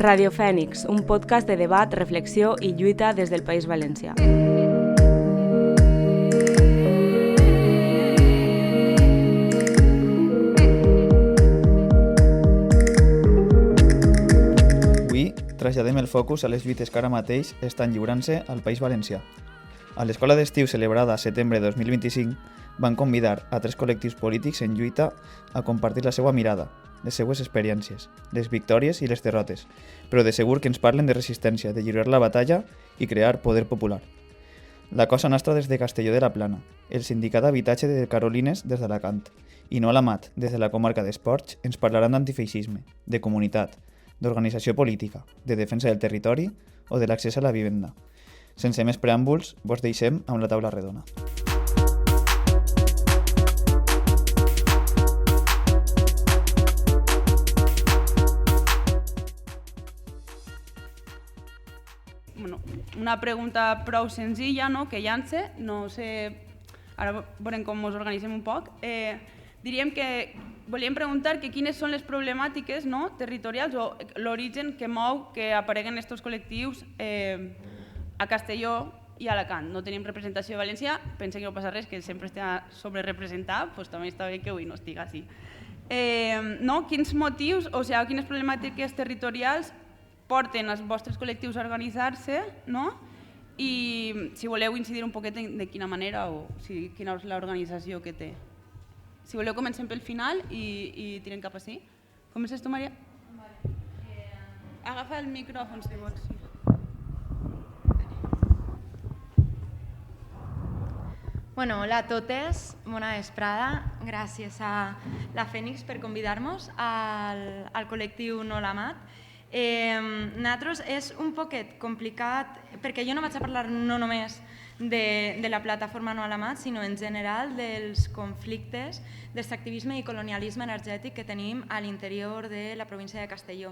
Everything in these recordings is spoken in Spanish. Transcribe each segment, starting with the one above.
Radio Fènix, un podcast de debat, reflexió i lluita des del País Valencià. Avui traslladem el focus a les lluites que ara mateix estan lliurant-se al País Valencià. A l'escola d'estiu celebrada a setembre de 2025 van convidar a 3 col·lectius polítics en lluita a compartir la seva mirada, les seues experiències, les victòries i les derrotes, però de segur que ens parlen de resistència, de lliurar la batalla i crear poder popular. La Cosa Nostra des de Castelló de la Plana, el Sindicat d'Habitatge de Carolines des d'Alacant i Noa Lamat des de la comarca d'Esports ens parlaran d'antifeixisme, de comunitat, d'organització política, de defensa del territori o de l'accés a la vivenda. Sense més preàmbuls, vos deixem amb la taula redona. Una pregunta prou senzilla, no? Que llance, no sé, ara veurem com ens organitzem un poc. Diríem que volíem preguntar que quines són les problemàtiques, no? Territorials o l'origen que mou que apareguen aquests col·lectius a Castelló i a Alacant. No tenim representació de València, pensem que no passa res, que sempre està sobrerepresentat, doncs també està bé que avui no estigui així. Quins motius, o sigui, quines problemàtiques territorials porten els vostres col·lectius a organitzar-se, no? I si voleu incidir un poquet de quina manera o quina és l'organització que té. Si voleu comencem pel final i tirem cap així. Comences tu, Maria? Agafa el micròfon, si vols. Hola a totes, bona vesprada. Gràcies a la Fènix per convidar-nos al col·lectiu No Lamat. Nosaltres és un poquet complicat, perquè jo no vaig a parlar no només de la plataforma No Lamat, sinó en general dels conflictes d'extractivisme i colonialisme energètic que tenim a l'interior de la província de Castelló,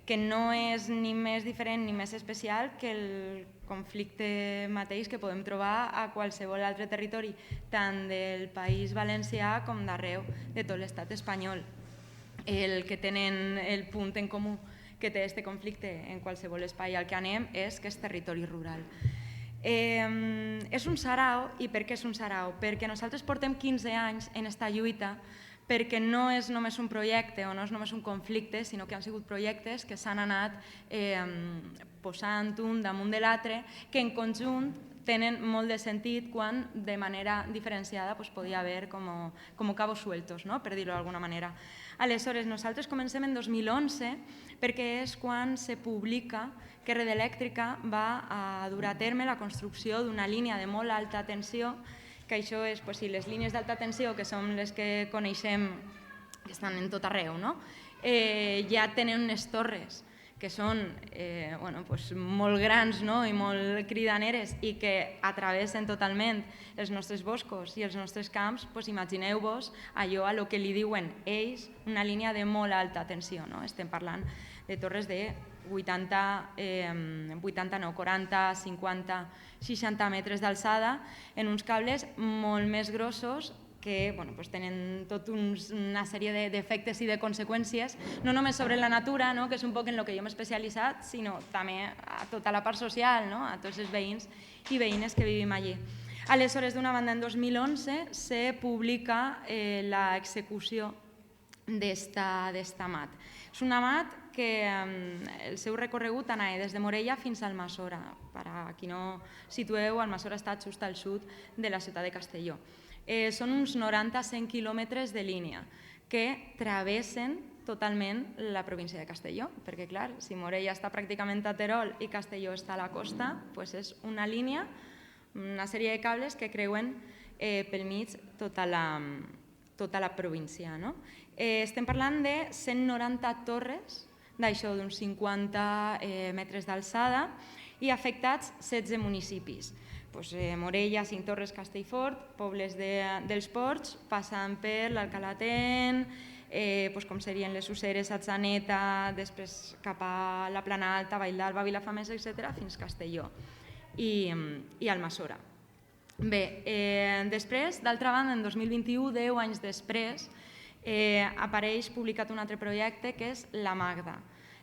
que no és ni més diferent ni més especial que el conflicte mateix que podem trobar a qualsevol altre territori, tant del País Valencià com d'arreu de tot l'estat espanyol. El que tenen el punt en comú que té aquest conflicte en qualsevol espai al que anem és que és territori rural. És un sarau, i per què és un sarau? Perquè nosaltres portem 15 anys en aquesta lluita, perquè no és només un projecte o no és només un conflicte, sinó que han sigut projectes que s'han anat posant un damunt de l'altre, que en conjunt tenen molt de sentit quan de manera diferenciada podia haver com cabos sueltos, per dir-ho d'alguna manera. Aleshores, nosaltres comencem en 2011 perquè és quan se publica que Red Elèctrica va a dur a terme la construcció d'una línia de molt alta tensió, que això és, si les línies d'alta tensió, que són les que coneixem, que estan en tot arreu, ja tenen unes torres que són molt grans i molt cridaneres i que atravessen totalment els nostres boscos i els nostres camps, imagineu-vos allò a lo que li diuen ells una línia de molt alta tensió. Estem parlant de torres de 40, 50, 60 metres d'alçada en uns cables molt més grossos que tenen tota una sèrie d'efectes i de conseqüències, no només sobre la natura, que és un poc en el que jo m'he especialitzat, sinó també a tota la part social, a tots els veïns i veïnes que vivim allí. Aleshores, d'una banda, en 2011 se publica l'execució d'esta mat. És una mat que el seu recorregut anava des de Morella fins a Almassora. Per a qui no situeu, Almassora està just al sud de la ciutat de Castelló. Són uns 90-100 quilòmetres de línia que travessen totalment la província de Castelló, perquè clar, si Morella està pràcticament a Terol i Castelló està a la costa, és una línia, una sèrie de cables que creuen pel mig tota la província. Estem parlant de 190 torres, d'això d'uns 50 metres d'alçada, i afectats 16 municipis. Morella, Cinctorres, Castellfort, pobles dels Ports, passant per l'Alcalatén, com serien les Useres, Atzeneta, després cap a la Plana Alta, Vall d'Alba, Vilafamesa, etc., fins Castelló i Almassora. Bé, després, d'altra banda, en 2021, 10 anys després, apareix publicat un altre projecte que és la Magda.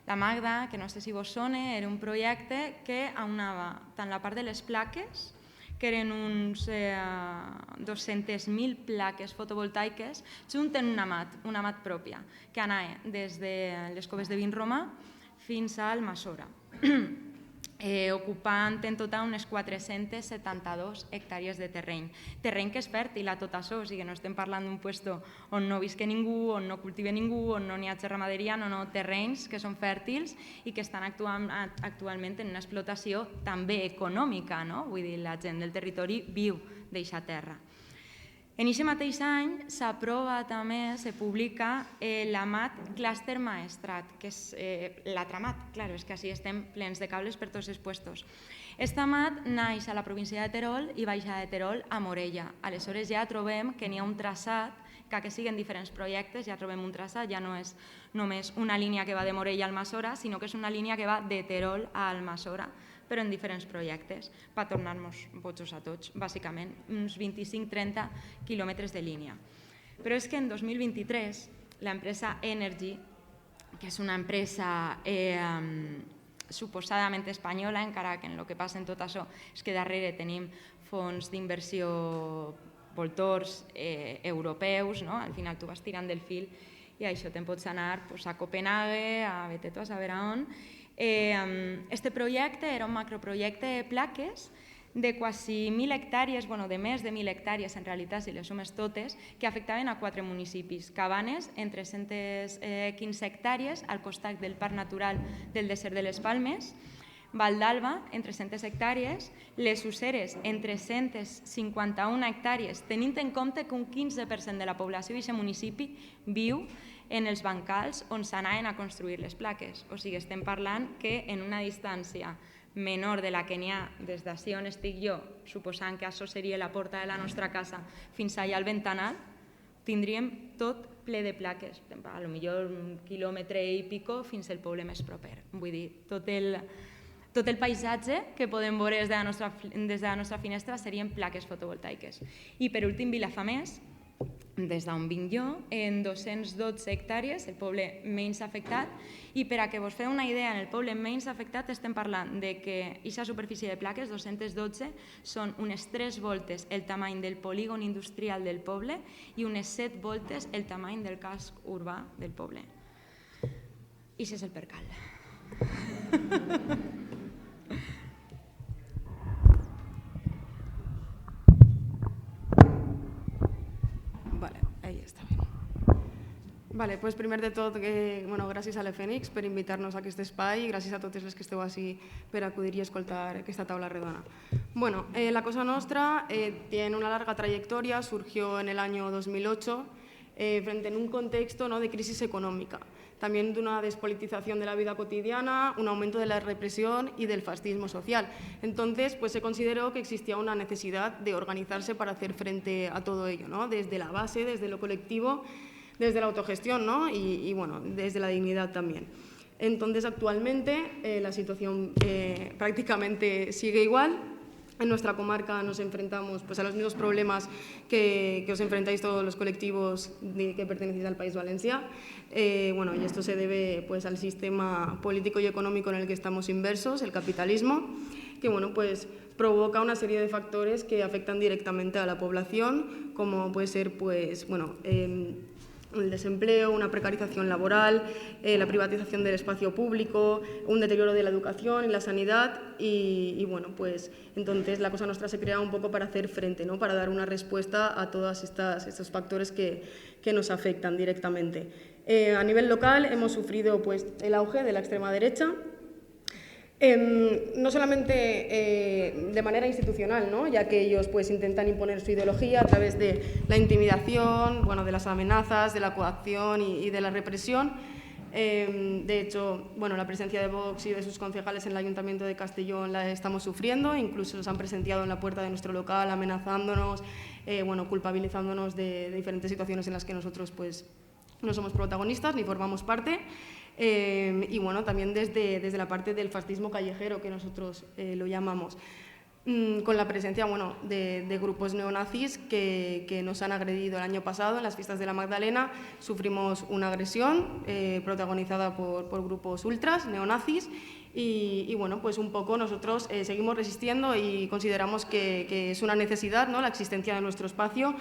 La Magda, que no sé si vos sona, era un projecte que aunava tant la part de les plaques, que eren uns 200.000 plaques fotovoltaiques, junt en una mat pròpia, que anava des de les Coves de Vinromà fins al Almassora, ocupant en total unes 472 hectàrees de terreny. Terreny que és fèrtil a tot això, o sigui, no estem parlant d'un puesto on no visque ningú, on no cultive ningú, on no n'hi ha ramaderia, no, terrenys que són fèrtils i que estan actualment en una explotació també econòmica, no? Vull dir, la gent del territori viu d'eixa terra. En aquest mateix any s'aprova també, se publica l'AMAT Clúster Maestrat, que és l'altra AMAT, clar, és que així estem plens de cables per tots els puestos. Esta AMAT naix a la província de Terol i baixa de Terol a Morella. Aleshores ja trobem que n'hi ha un traçat, que siguen diferents projectes, ja trobem un traçat, ja no és només una línia que va de Morella a Almassora, sinó que és una línia que va de Terol a Almassora, però en diferents projectes, per tornar-nos bojos a tots, bàsicament, uns 25-30 quilòmetres de línia. Però és que en 2023 l'empresa Energy, que és una empresa suposadament espanyola, encara que en el que passa en tot això és que darrere tenim fons d'inversió voltors europeus, no? Al final tu vas tirant del fil i això te'n pots anar a Copenhague, a vete tu a saber on. Este projecte era un macroprojecte de plaques de quasi 1.000 hectàrees, de més de 1.000 hectàrees en realitat, si les sumes totes, que afectaven a 4 municipis. Cabanes, en 315 hectàrees, al costat del Parc Natural del Desert de les Palmes, Val d'Alba, en 300 hectàrees, les Useres, en 351 hectàrees, tenint en compte que un 15% de la població d'aquest municipi viu en els bancals on s'anaven a construir les plaques. O sigui, estem parlant que en una distància menor de la que n'hi ha des d'ací on estic jo, suposant que això seria la porta de la nostra casa, fins allà al ventanal, tindríem tot ple de plaques, potser un quilòmetre i pico fins al poble més proper. Vull dir, tot el paisatge que podem veure des de la nostra finestra serien plaques fotovoltaiques. I per últim, Vilafamés, des d'on vinc jo, en 212 hectàrees, el poble menys afectat, i per a que vos feu una idea, en el poble menys afectat estem parlant de que aquesta superfície de plaques, 212, són unes 3 voltes el tamany del polígon industrial del poble i unes 7 voltes el tamany del casc urbà del poble. I això és el percal. Vale, pues primer de tot, gràcies a l'Efènix per invitar-nos a aquest espai i gràcies a totes les que esteu així per acudir i escoltar aquesta taula redona. Bueno, la Cosa Nostra tiene una larga trayectoria, surgió en el año 2008 frente en un contexto, ¿no?, de crisis económica, también de una despolitización de la vida cotidiana, un aumento de la represión y del fascismo social. Entonces, pues se consideró que existía una necesidad de organizarse para hacer frente a todo ello, ¿no?, desde la base, desde lo colectivo, desde la autogestión, ¿no?, y bueno, desde la dignidad también. Entonces, actualmente la situación prácticamente sigue igual. En nuestra comarca nos enfrentamos pues, a los mismos problemas que os enfrentáis todos los colectivos que pertenecéis al País Valencià. Bueno, y esto se debe pues, al sistema político y económico en el que estamos inmersos, el capitalismo, que bueno, pues, provoca una serie de factores que afectan directamente a la población, como puede ser pues, bueno, el desempleo, una precarización laboral, la privatización del espacio público, un deterioro de la educación y la sanidad y bueno, pues entonces la Cosa Nostra se crea un poco para hacer frente, ¿no?, para dar una respuesta a todos estos factores que nos afectan directamente. A nivel local hemos sufrido pues, el auge de la extrema derecha, no solamente de manera institucional, ¿no?, ya que ellos pues, intentan imponer su ideología a través de la intimidación, bueno, de las amenazas, de la coacción y de la represión. De hecho, bueno, la presencia de Vox y de sus concejales en el Ayuntamiento de Castellón la estamos sufriendo, incluso nos han presenciado en la puerta de nuestro local amenazándonos, bueno, culpabilizándonos de diferentes situaciones en las que nosotros pues, no somos protagonistas ni formamos parte. Y bueno, también desde la parte del fascismo callejero que nosotros lo llamamos. con la presencia de grupos neonazis que nos han agredido el año pasado en las fiestas de la Magdalena. Sufrimos una agresión protagonizada por grupos ultras neonazis y bueno, pues un poco nosotros seguimos resistiendo y consideramos que es una necesidad, ¿no?, la existencia de nuestro espacio,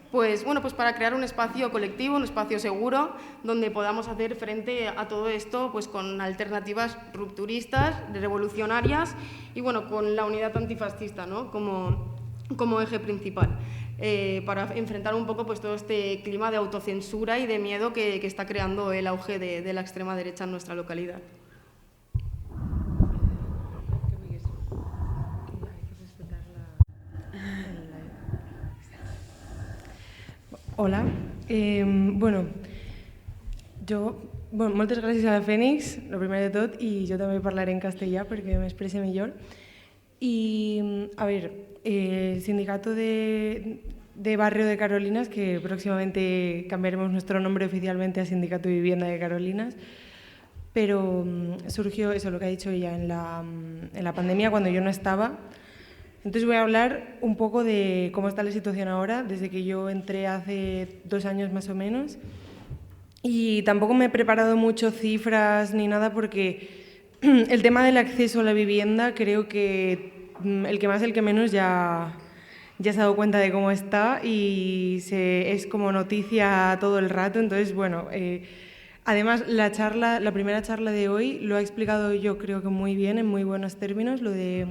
pues para crear un espacio colectivo, un espacio seguro, donde podamos hacer frente a todo esto pues con alternativas rupturistas, revolucionarias y con la unidad antifascista, ¿no?, como eje principal, para enfrentar un poco pues todo este clima de autocensura y de miedo que está creando el auge de la extrema derecha en nuestra localidad. Hola. Moltes gràcies a la Fènix, el primer de tot, i jo també parlaré en castellà perquè m'expresse millor. Y, a ver, el sindicato de Barrio de Carolinas, que próximamente cambiaremos nuestro nombre oficialmente a Sindicato de Vivienda de Carolinas, pero surgió eso, lo que ha dicho ella, en la pandemia, cuando yo no estaba. Entonces voy a hablar un poco de cómo está la situación ahora, desde que yo entré hace 2 años más o menos. Y tampoco me he preparado mucho cifras ni nada porque el tema del acceso a la vivienda creo que el que más, el que menos ya se ha dado cuenta de cómo está y es como noticia todo el rato. Entonces, además la primera charla de hoy lo ha explicado yo creo que muy bien, en muy buenos términos, lo de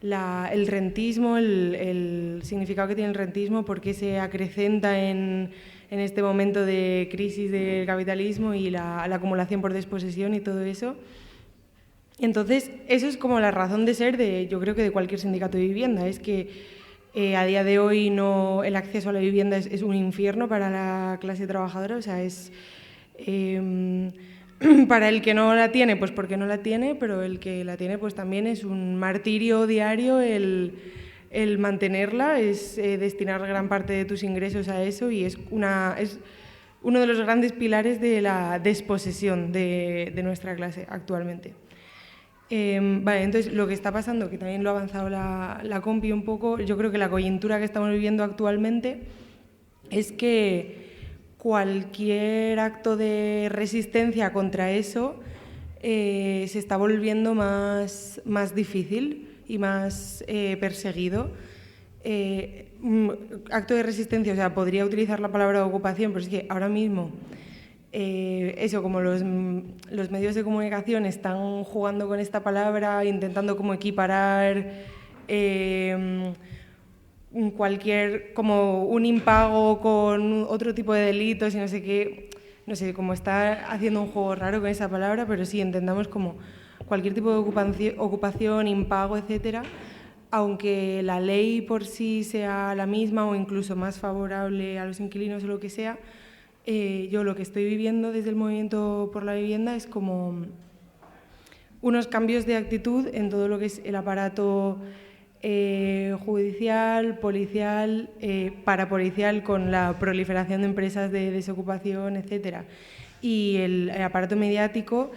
el rentismo, el significado que tiene el rentismo, por qué se acrecenta en este momento de crisis del capitalismo y la acumulación por desposesión y todo eso. Entonces, eso es como la razón de ser yo creo que de cualquier sindicato de vivienda, es que a día de hoy el acceso a la vivienda es un infierno para la clase trabajadora, o sea, es para el que no la tiene, pues porque no la tiene, pero el que la tiene pues también es un martirio diario el mantenerla, es destinar gran parte de tus ingresos a eso y es uno de los grandes pilares de la desposesión de nuestra clase actualmente. Entonces lo que está pasando, que también lo ha avanzado la compi un poco, yo creo que la coyuntura que estamos viviendo actualmente es que cualquier acto de resistencia contra eso se está volviendo más difícil y más perseguido. Acto de resistencia, o sea, podría utilizar la palabra ocupación, pero es que ahora mismo como los medios de comunicación están jugando con esta palabra, intentando como equiparar como un impago con otro tipo de delitos y no sé qué, no sé, como está haciendo un juego raro con esa palabra, pero sí entendamos como cualquier tipo de ocupación, impago, etcétera, aunque la ley por sí sea la misma o incluso más favorable a los inquilinos o lo que sea, yo lo que estoy viviendo desde el movimiento por la vivienda es como unos cambios de actitud en todo lo que es el aparato judicial, policial, parapolicial, con la proliferación de empresas de desocupación, etcétera, y el aparato mediático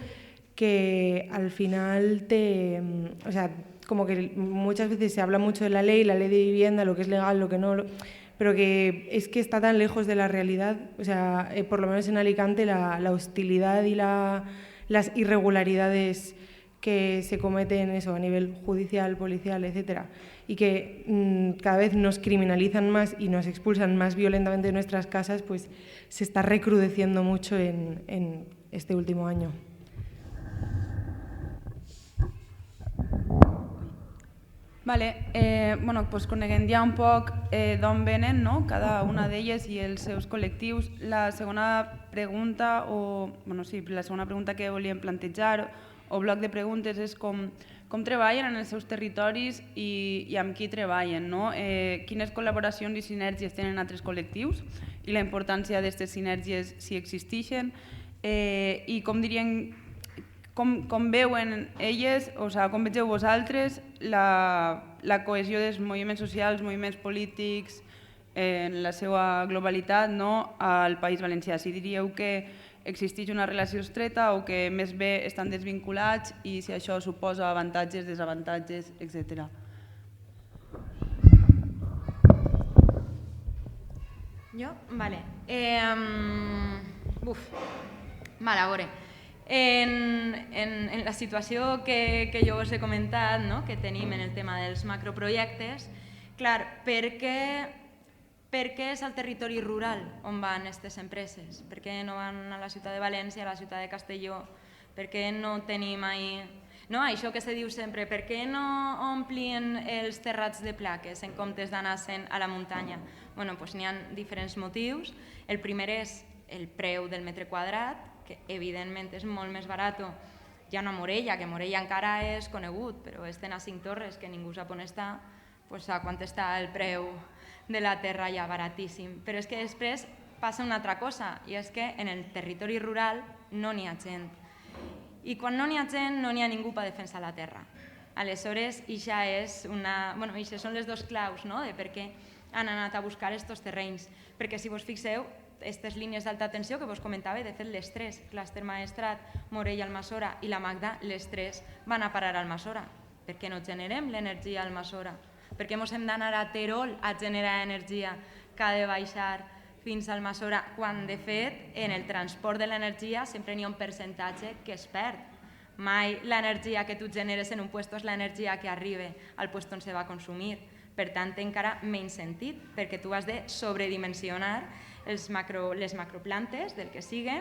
que al final o sea, como que muchas veces se habla mucho de la ley de vivienda, lo que es legal, lo que no, pero que es que está tan lejos de la realidad, o sea, por lo menos en Alicante la hostilidad y las irregularidades que se cometen eso a nivel judicial, policial, etcétera, y que cada vez nos criminalizan más y nos expulsan más violentamente de nuestras casas, pues se está recrudeciendo mucho en este último año. Vale, pues coneguem ja un poc d'on venen, no?, cada una d'elles i els seus col·lectius. La segona pregunta, la segona pregunta que volíem plantejar, o bloc de preguntes, és com treballen en els seus territoris i amb qui treballen, no? Quines col·laboracions i sinergies tenen altres col·lectius i la importància d'aquestes sinergies si existeixen, i com dirien, com veuen elles, o sigui, com vegeu vosaltres la cohesió dels moviments socials, moviments polítics en la seva globalitat, no?, al País Valencià. Si diríeu que existeix una relació estreta o que més bé estan desvinculats i si això suposa avantatges, desavantatges, etc. Jo? Vale. Vale, a veure. En la situació que jo us he comentat, no? Que tenim en el tema dels macroprojectes, clar, per què és al territori rural on van aquestes empreses? Per què no van a la ciutat de València, a la ciutat de Castelló? Per què no tenim ahí... No, això que se diu sempre, per què no omplien els terrats de plaques en comptes d'anar-se'n a la muntanya? Bueno, doncs n'hi ha diferents motius. El primer és el preu del metre quadrat, que evidentment és molt més barat ja no a Morella, que Morella encara és conegut, però estem a Cinc Torres, que ningú sap on està, doncs a quant està el preu de la terra ja baratíssim. Però és que després passa una altra cosa, i és que en el territori rural no n'hi ha gent. I quan no n'hi ha gent, no n'hi ha ningú per defensar la terra. Aleshores, això són les dos claus, no?, de per què han anat a buscar aquests terrenys. Perquè si vos fixeu, aquestes línies d'alta tensió que vos comentava, de fet les tres, Clúster Maestrat, Morella Almassora i la Magda, les tres van a parar al Almassora. Per què no generem l'energia al Almassora? Per què mos hem d'anar a Terol a generar energia que ha de baixar fins al Almassora, quan de fet en el transport de l'energia sempre n'hi ha un percentatge que es perd. Mai l'energia que tu generes en un lloc és l'energia que arriba al lloc on se va consumir. Per tant, té encara menys sentit, perquè tu has de sobredimensionar les macroplantes del que sigui,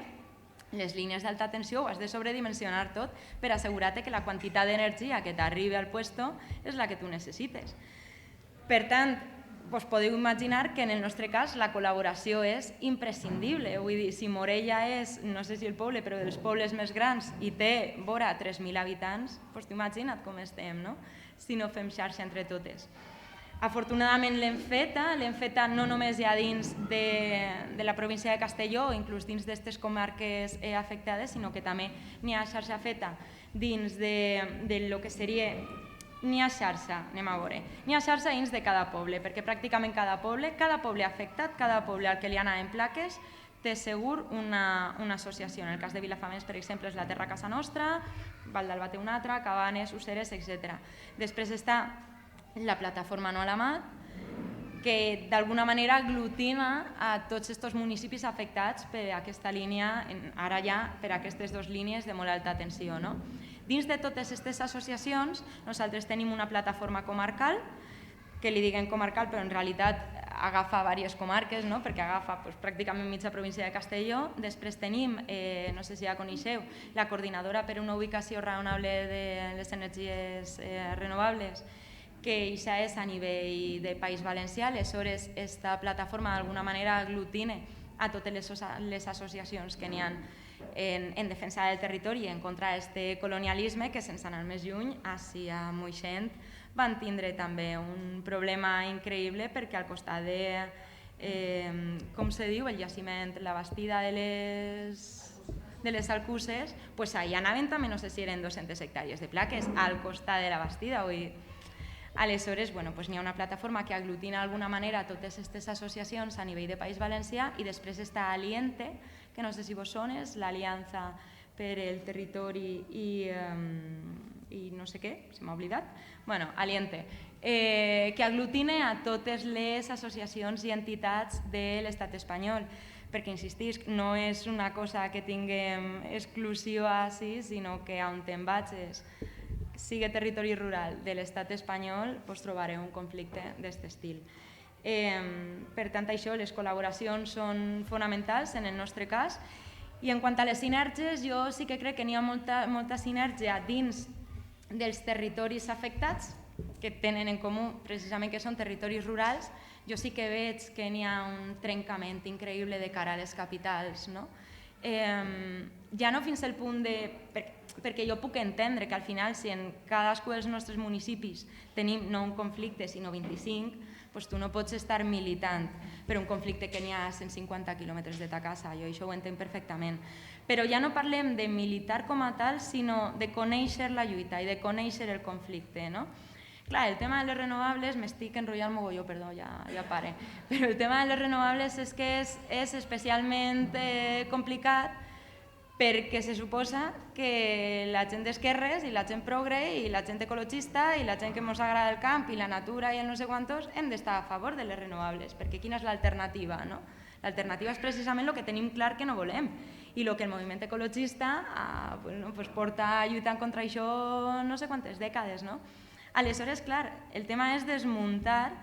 les línies d'alta tensió, ho has de sobredimensionar tot per assegurar-te que la quantitat d'energia que t'arriba al lloc és la que tu necessites. Per tant, podeu imaginar que en el nostre cas la col·laboració és imprescindible. Vull dir, si Morella és, no sé si el poble, però dels pobles més grans i té vora 3.000 habitants, doncs t'imagina't com estem, no?, si no fem xarxa entre totes. Afortunadament l'hem feta no només ja dins de la província de Castelló, inclús dins d'aquestes comarques afectades, sinó que també n'hi ha xarxa feta dins de lo que seria... N'hi ha xarxa, anem a veure, n'hi ha xarxa dins de cada poble, perquè pràcticament cada poble afectat, cada poble al que li anaven plaques, té segur una associació. En el cas de Vilafamés, per exemple, és la Terra Casa Nostra, Val d'Alba té una altra, Cabanes, Useres, etc. Després està la plataforma No a l'Amat, que d'alguna manera aglutina a tots aquests municipis afectats per aquesta línia, ara ja per aquestes dues línies de molt alta tensió, no? Dins de totes aquestes associacions, nosaltres tenim una plataforma comarcal, que li diguem comarcal, però en realitat agafa diverses comarques, no?, perquè agafa pràcticament mitja província de Castelló. Després tenim, no sé si ja coneixeu, la coordinadora per una ubicació raonable de les energies renovables, que això és a nivell del País Valencià. Aleshores, aquesta plataforma d'alguna manera aglutina a totes les associacions que n'hi ha en defensa del territori i en contra d'aquest colonialisme, que sense anar més lluny, a Moixent van tindre també un problema increïble, perquè al costat de, com se diu, el jaciment, la bastida de les Alcuses, allà anaven també, no sé si eren 200 hectàrees de plaques, al costat de la bastida. Aleshores, n'hi ha una plataforma que aglutina d'alguna manera totes aquestes associacions a nivell de País Valencià, i després està Aliente, que no sé si vos sones, l'Aliança per el Territori i no sé què, se m'ha oblidat, Aliente, que aglutina a totes les associacions i entitats de l'estat espanyol, perquè, insistisc, no és una cosa que tinguem exclusiva així, sinó que on te'n vagis, sigui territori rural de l'estat espanyol, trobareu un conflicte d'aquest estil. Per tant, això, les col·laboracions són fonamentals en el nostre cas. I en quant a les sinergies, jo sí que crec que n'hi ha molta sinergia dins dels territoris afectats, que tenen en comú precisament que són territoris rurals. Jo sí que veig que n'hi ha un trencament increïble de cara a les capitals, no? Ja no fins al punt de... perquè jo puc entendre que al final, si en cadascú dels nostres municipis tenim no un conflicte sinó 25, doncs tu no pots estar militant per un conflicte que n'hi ha a 150 quilòmetres de ta casa, jo això ho entenc perfectament. Però ja no parlem de militar com a tal, sinó de conèixer la lluita i de conèixer el conflicte, no? Clar, el tema de les renovables, m'estic enrotllant mogolló, perdó, ja pare, però el tema de les renovables és que és especialment complicat perquè se suposa que la gent d'esquerres i la gent progre i la gent ecologista i la gent que ens agrada el camp i la natura i el no sé quantos hem d'estar a favor de les renovables, perquè quina és l'alternativa, no? L'alternativa és precisament el que tenim clar que no volem i el que el moviment ecologista porta lluitant contra això no sé quantes dècades, no? Aleshores, clar, el tema és desmuntar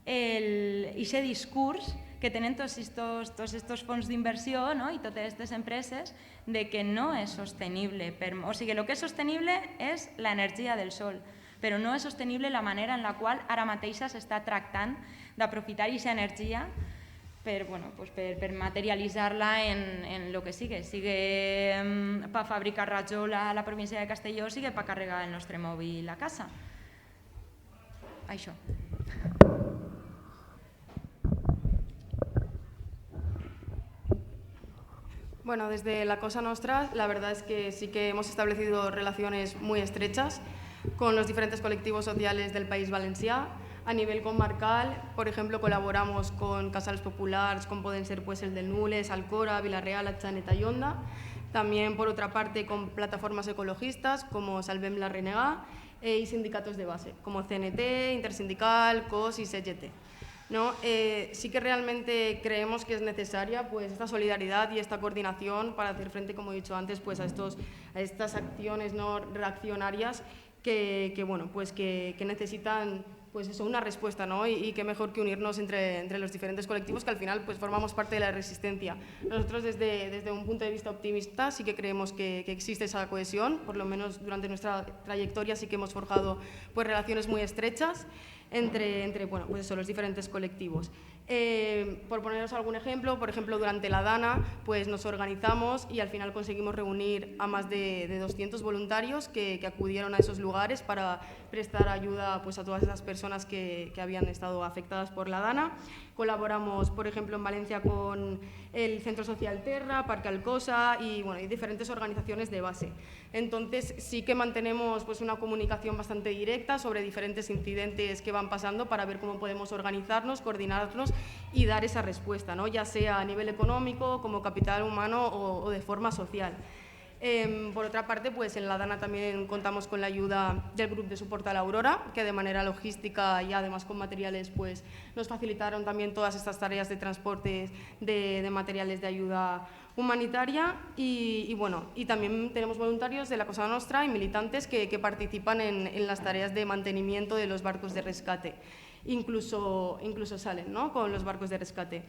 aquest discurs que tenen tots estos fons d'inversió, no? I totes aquestes empreses de que no és sostenible. O sigui, el que és sostenible és l'energia del sol, però no és sostenible la manera en la qual ara mateixa s'està tractant d'aprofitar aquesta energia per materialitzar-la en el que sigui per fabricar rajola a la província de Castelló, sigui per carregar el nostre mòbil a casa. Això. Bueno, desde la Cosa Nostra, la verdad es que sí que hemos establecido relaciones muy estrechas con los diferentes colectivos sociales del País Valencià. A nivel comarcal, por ejemplo, colaboramos con casals populars, como pueden ser pues, el del Nules, Alcora, Villarreal, Atxaneta y Onda. También, por otra parte, con plataformas ecologistas como Salvem la Renegà y sindicatos de base, como CNT, Intersindical, COS y CGT. ¿No? Sí que realmente creemos que es necesaria pues, esta solidaridad y esta coordinación para hacer frente, como he dicho antes, pues, a estas acciones no reaccionarias que necesitan pues eso, una respuesta, ¿no? Y qué mejor que unirnos entre los diferentes colectivos que al final pues, formamos parte de la resistencia. Nosotros desde un punto de vista optimista sí que creemos que existe esa cohesión, por lo menos durante nuestra trayectoria sí que hemos forjado pues, relaciones muy estrechas entre los diferentes colectivos. Por poneros algún ejemplo, por ejemplo, durante la Dana pues, nos organizamos y al final conseguimos reunir a más de 200 voluntarios que acudieron a esos lugares para prestar ayuda pues, a todas esas personas que habían estado afectadas por la Dana. Colaboramos, por ejemplo, en Valencia con el Centro Social Terra, Parque Alcosa y diferentes organizaciones de base. Entonces sí que mantenemos pues, una comunicación bastante directa sobre diferentes incidentes que van pasando para ver cómo podemos organizarnos, coordinarnos y dar esa respuesta, ¿no? Ya sea a nivel económico, como capital humano o de forma social. Por otra parte, pues en la Dana también contamos con la ayuda del Grupo de Suport a la Aurora, que de manera logística y además con materiales pues, nos facilitaron también todas estas tareas de transporte de materiales de ayuda humanitaria y también tenemos voluntarios de la Cosa Nostra y militantes que participan en las tareas de mantenimiento de los barcos de rescate. Incluso salen, ¿no? Con los barcos de rescate.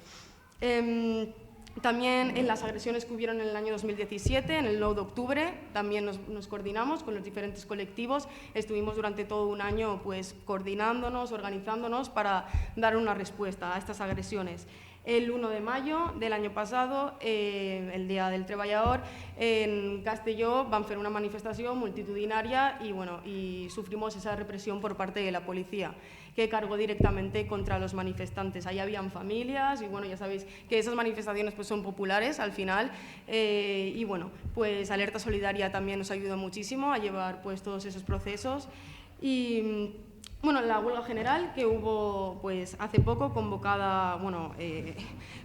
También en las agresiones que hubieron en el año 2017, en el 9 de octubre, también nos coordinamos con los diferentes colectivos. Estuvimos durante todo un año pues, coordinándonos, organizándonos para dar una respuesta a estas agresiones. El 1 de mayo del año pasado, el Día del Treballador, en Castelló van a hacer una manifestación multitudinaria y sufrimos esa represión por parte de la policía, que cargó directamente contra los manifestantes. Ahí habían familias y ya sabéis que esas manifestaciones pues, son populares al final pues Alerta Solidaria también nos ayudó muchísimo a llevar pues, todos esos procesos y la huelga general que hubo pues, hace poco convocada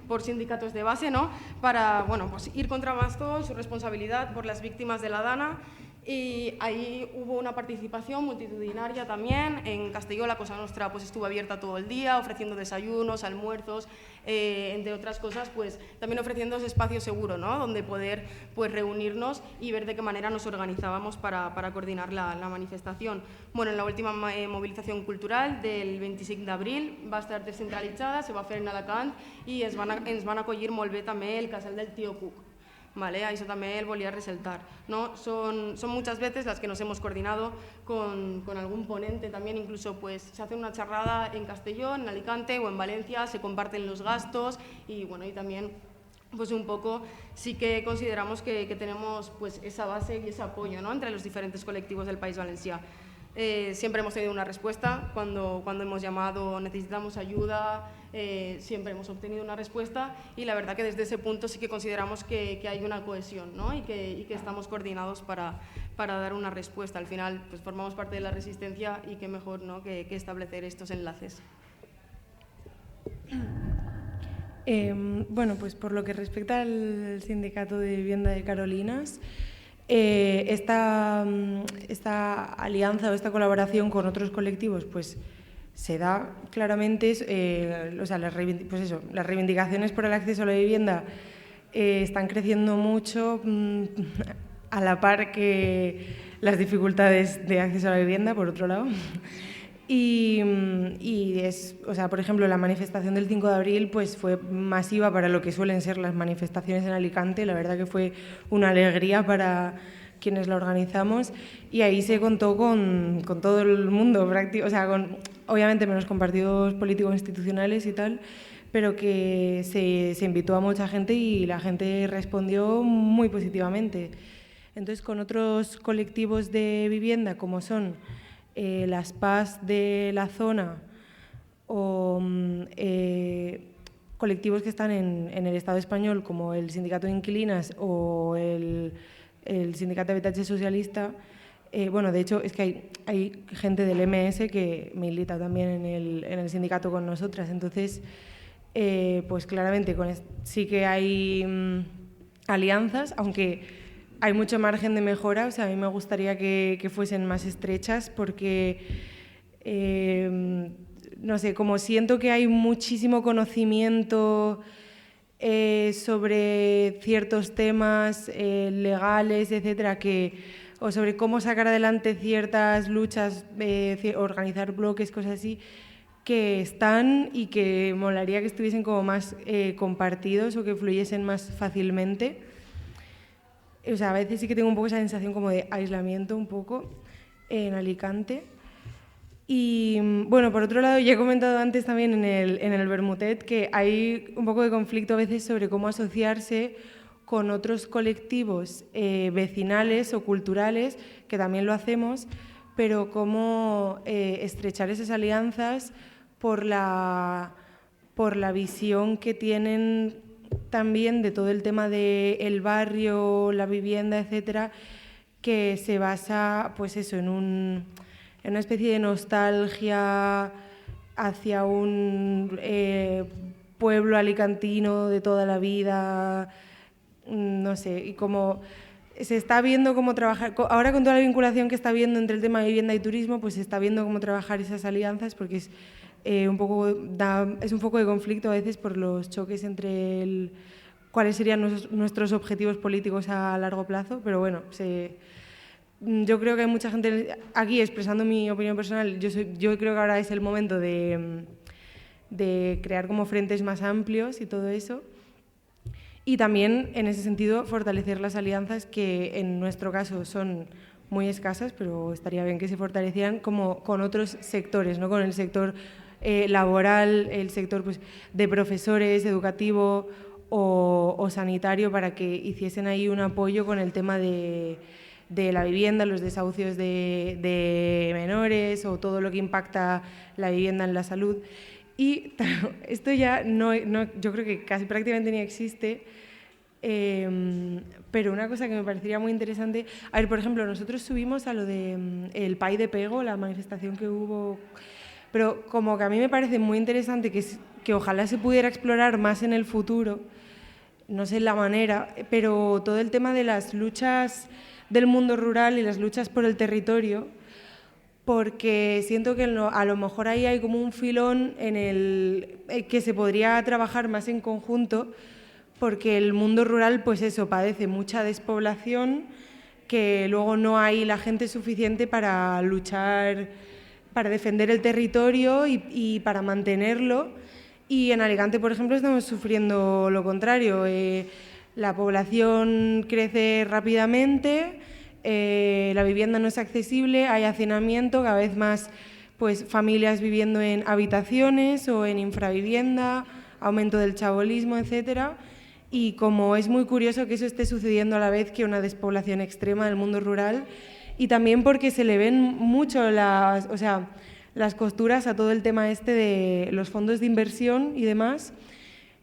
por sindicatos de base, ¿no? Para pues, ir contra Mastol, su responsabilidad por las víctimas de la Dana. Y ahí hubo una participación multitudinaria también. En Castelló la Cosa Nostra pues, estuvo abierta todo el día, ofreciendo desayunos, almuerzos, entre otras cosas, pues también ofreciendo ese espacio seguro, ¿no? Donde poder pues, reunirnos y ver de qué manera nos organizábamos para coordinar la manifestación. En la última movilización cultural del 25 d'abril va estar descentralitzada, se va fer en Alacant i ens van acollir molt bé també el casal del Tío Cuc. ¿Vale? A eso también él volvía a resaltar, ¿no? Son muchas veces las que nos hemos coordinado con algún ponente también, incluso pues se hace una charrada en Castelló, en Alicante o en Valencia, se comparten los gastos y también pues un poco sí que consideramos que tenemos pues esa base y ese apoyo, ¿no? Entre los diferentes colectivos del País Valencià. Siempre hemos tenido una respuesta cuando hemos llamado, necesitamos ayuda, siempre hemos obtenido una respuesta y la verdad que desde ese punto sí que consideramos que hay una cohesión, ¿no? y que estamos coordinados para dar una respuesta. Al final pues formamos parte de la resistencia y qué mejor, ¿no? que establecer estos enlaces. Bueno, pues por lo que respecta al Sindicato de Vivienda de Carolinas, esta alianza o esta colaboración con otros colectivos pues se da claramente, o sea, las reivindicaciones por el acceso a la vivienda están creciendo mucho a la par que las dificultades de acceso a la vivienda, por otro lado. Y o sea, por ejemplo, la manifestación del 5 de abril pues fue masiva para lo que suelen ser las manifestaciones en Alicante. La verdad que fue una alegría para quienes la organizamos y ahí se contó con todo el mundo, o sea, obviamente menos con partidos políticos institucionales y tal, pero que se invitó a mucha gente y la gente respondió muy positivamente. Entonces, con otros colectivos de vivienda, como son las PAS de la zona o colectivos que están en el Estado español, como el Sindicato de Inquilinas o el Sindicato de Habitatge Socialista, bueno, de hecho, es que hay gente del MS que milita también en el sindicato con nosotras, entonces, pues claramente sí que hay alianzas, aunque hay mucho margen de mejora. O sea, a mí me gustaría que fuesen más estrechas porque, no sé, como siento que hay muchísimo conocimiento sobre ciertos temas legales, etcétera, o sobre cómo sacar adelante ciertas luchas, organizar bloques, cosas así, que están y que molaría que estuviesen como más compartidos o que fluyesen más fácilmente. O sea, a veces sí que tengo un poco esa sensación como de aislamiento un poco en Alicante. Y bueno, por otro lado, ya he comentado antes también en el Bermudet que hay un poco de conflicto a veces sobre cómo asociarse con otros colectivos vecinales o culturales, que también lo hacemos, pero cómo estrechar esas alianzas por la visión que tienen también de todo el tema del barrio, la vivienda, etcétera, que se basa, pues eso, en una especie de nostalgia hacia un pueblo alicantino de toda la vida, no sé, y como se está viendo cómo trabajar, ahora con toda la vinculación que está habiendo entre el tema de vivienda y turismo, pues se está viendo cómo trabajar esas alianzas, porque es un foco de conflicto a veces por los choques entre cuáles serían nuestros objetivos políticos a largo plazo, pero bueno, yo creo que hay mucha gente aquí expresando mi opinión personal. Yo creo que ahora es el momento de crear como frentes más amplios y todo eso. Y también, en ese sentido, fortalecer las alianzas que en nuestro caso son muy escasas, pero estaría bien que se fortalecieran como con otros sectores, ¿no? Con el sector laboral, el sector pues, de profesores, educativo o sanitario, para que hiciesen ahí un apoyo con el tema de la vivienda, los desahucios de menores o todo lo que impacta la vivienda en la salud. Y esto ya yo creo que casi prácticamente ni existe, pero una cosa que me parecería muy interesante, a ver, por ejemplo, nosotros subimos a lo de el Pai de Pego, la manifestación que hubo, pero como que a mí me parece muy interesante que ojalá se pudiera explorar más en el futuro, no sé la manera, pero todo el tema de las luchas del mundo rural y las luchas por el territorio, porque siento que a lo mejor ahí hay como un filón en el que se podría trabajar más en conjunto, porque el mundo rural, pues eso, padece mucha despoblación, que luego no hay la gente suficiente para luchar, para defender el territorio y para mantenerlo. Y en Alicante, por ejemplo, estamos sufriendo lo contrario. La población crece rápidamente, la vivienda no es accesible, hay hacinamiento, cada vez más pues, familias viviendo en habitaciones o en infravivienda, aumento del chabolismo, etcétera. Y como es muy curioso que eso esté sucediendo a la vez que una despoblación extrema del mundo rural, y también porque se le ven mucho las costuras a todo el tema este de los fondos de inversión y demás,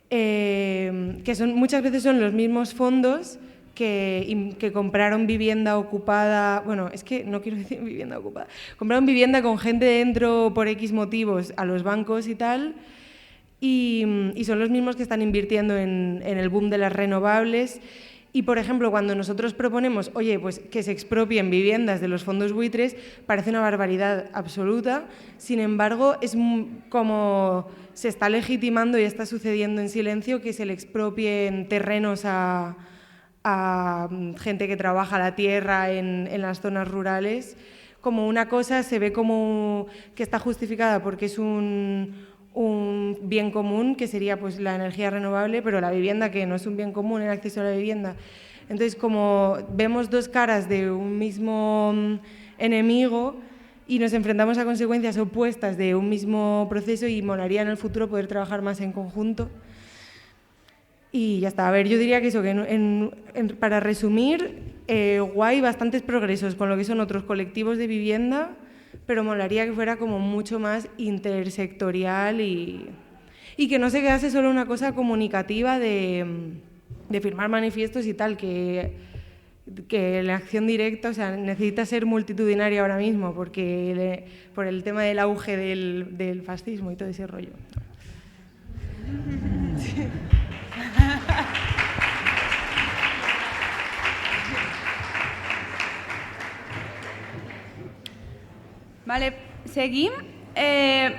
que muchas veces son los mismos fondos que compraron vivienda ocupada, bueno, es que no quiero decir vivienda ocupada, compraron vivienda con gente dentro por X motivos a los bancos y tal, y son los mismos que están invirtiendo en el boom de las renovables. Y, por ejemplo, cuando nosotros proponemos, oye, pues que se expropien viviendas de los fondos buitres, parece una barbaridad absoluta. Sin embargo, es como se está legitimando y está sucediendo en silencio que se le expropien terrenos a gente que trabaja la tierra en las zonas rurales. Como una cosa se ve como que está justificada porque es un bien común, que sería pues la energía renovable, pero la vivienda, que no es un bien común, el acceso a la vivienda. Entonces, como vemos dos caras de un mismo enemigo y nos enfrentamos a consecuencias opuestas de un mismo proceso, y molaría en el futuro poder trabajar más en conjunto. Y ya está. A ver, yo diría que eso, que para resumir, guay, bastantes progresos con lo que son otros colectivos de vivienda, pero molaría que fuera como mucho más intersectorial y que no se quedase solo una cosa comunicativa de firmar manifiestos y tal, que la acción directa, o sea, necesita ser multitudinaria ahora mismo por el tema del auge del fascismo y todo ese rollo. Sí. Vale, seguim.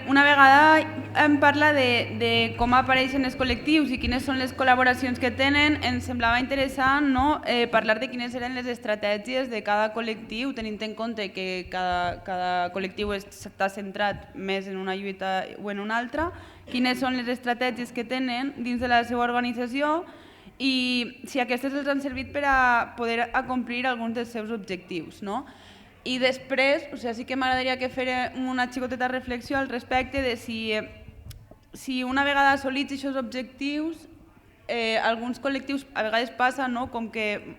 Una vegada em parla de com apareixen els col·lectius i quines són les col·laboracions que tenen, ens semblava interessant, no? Parlar de quines eren les estratègies de cada col·lectiu, tenint en compte que cada col·lectiu està centrat més en una lluita o en una altra, quines són les estratègies que tenen dins de la seva organització i si aquestes els han servit per a poder acomplir alguns dels seus objectius, no? I després, o sigui, sí que m'agradaria que fes una xicoteta reflexió al respecte de si una vegada assolits aquests objectius, alguns col·lectius a vegades passa, no?, com que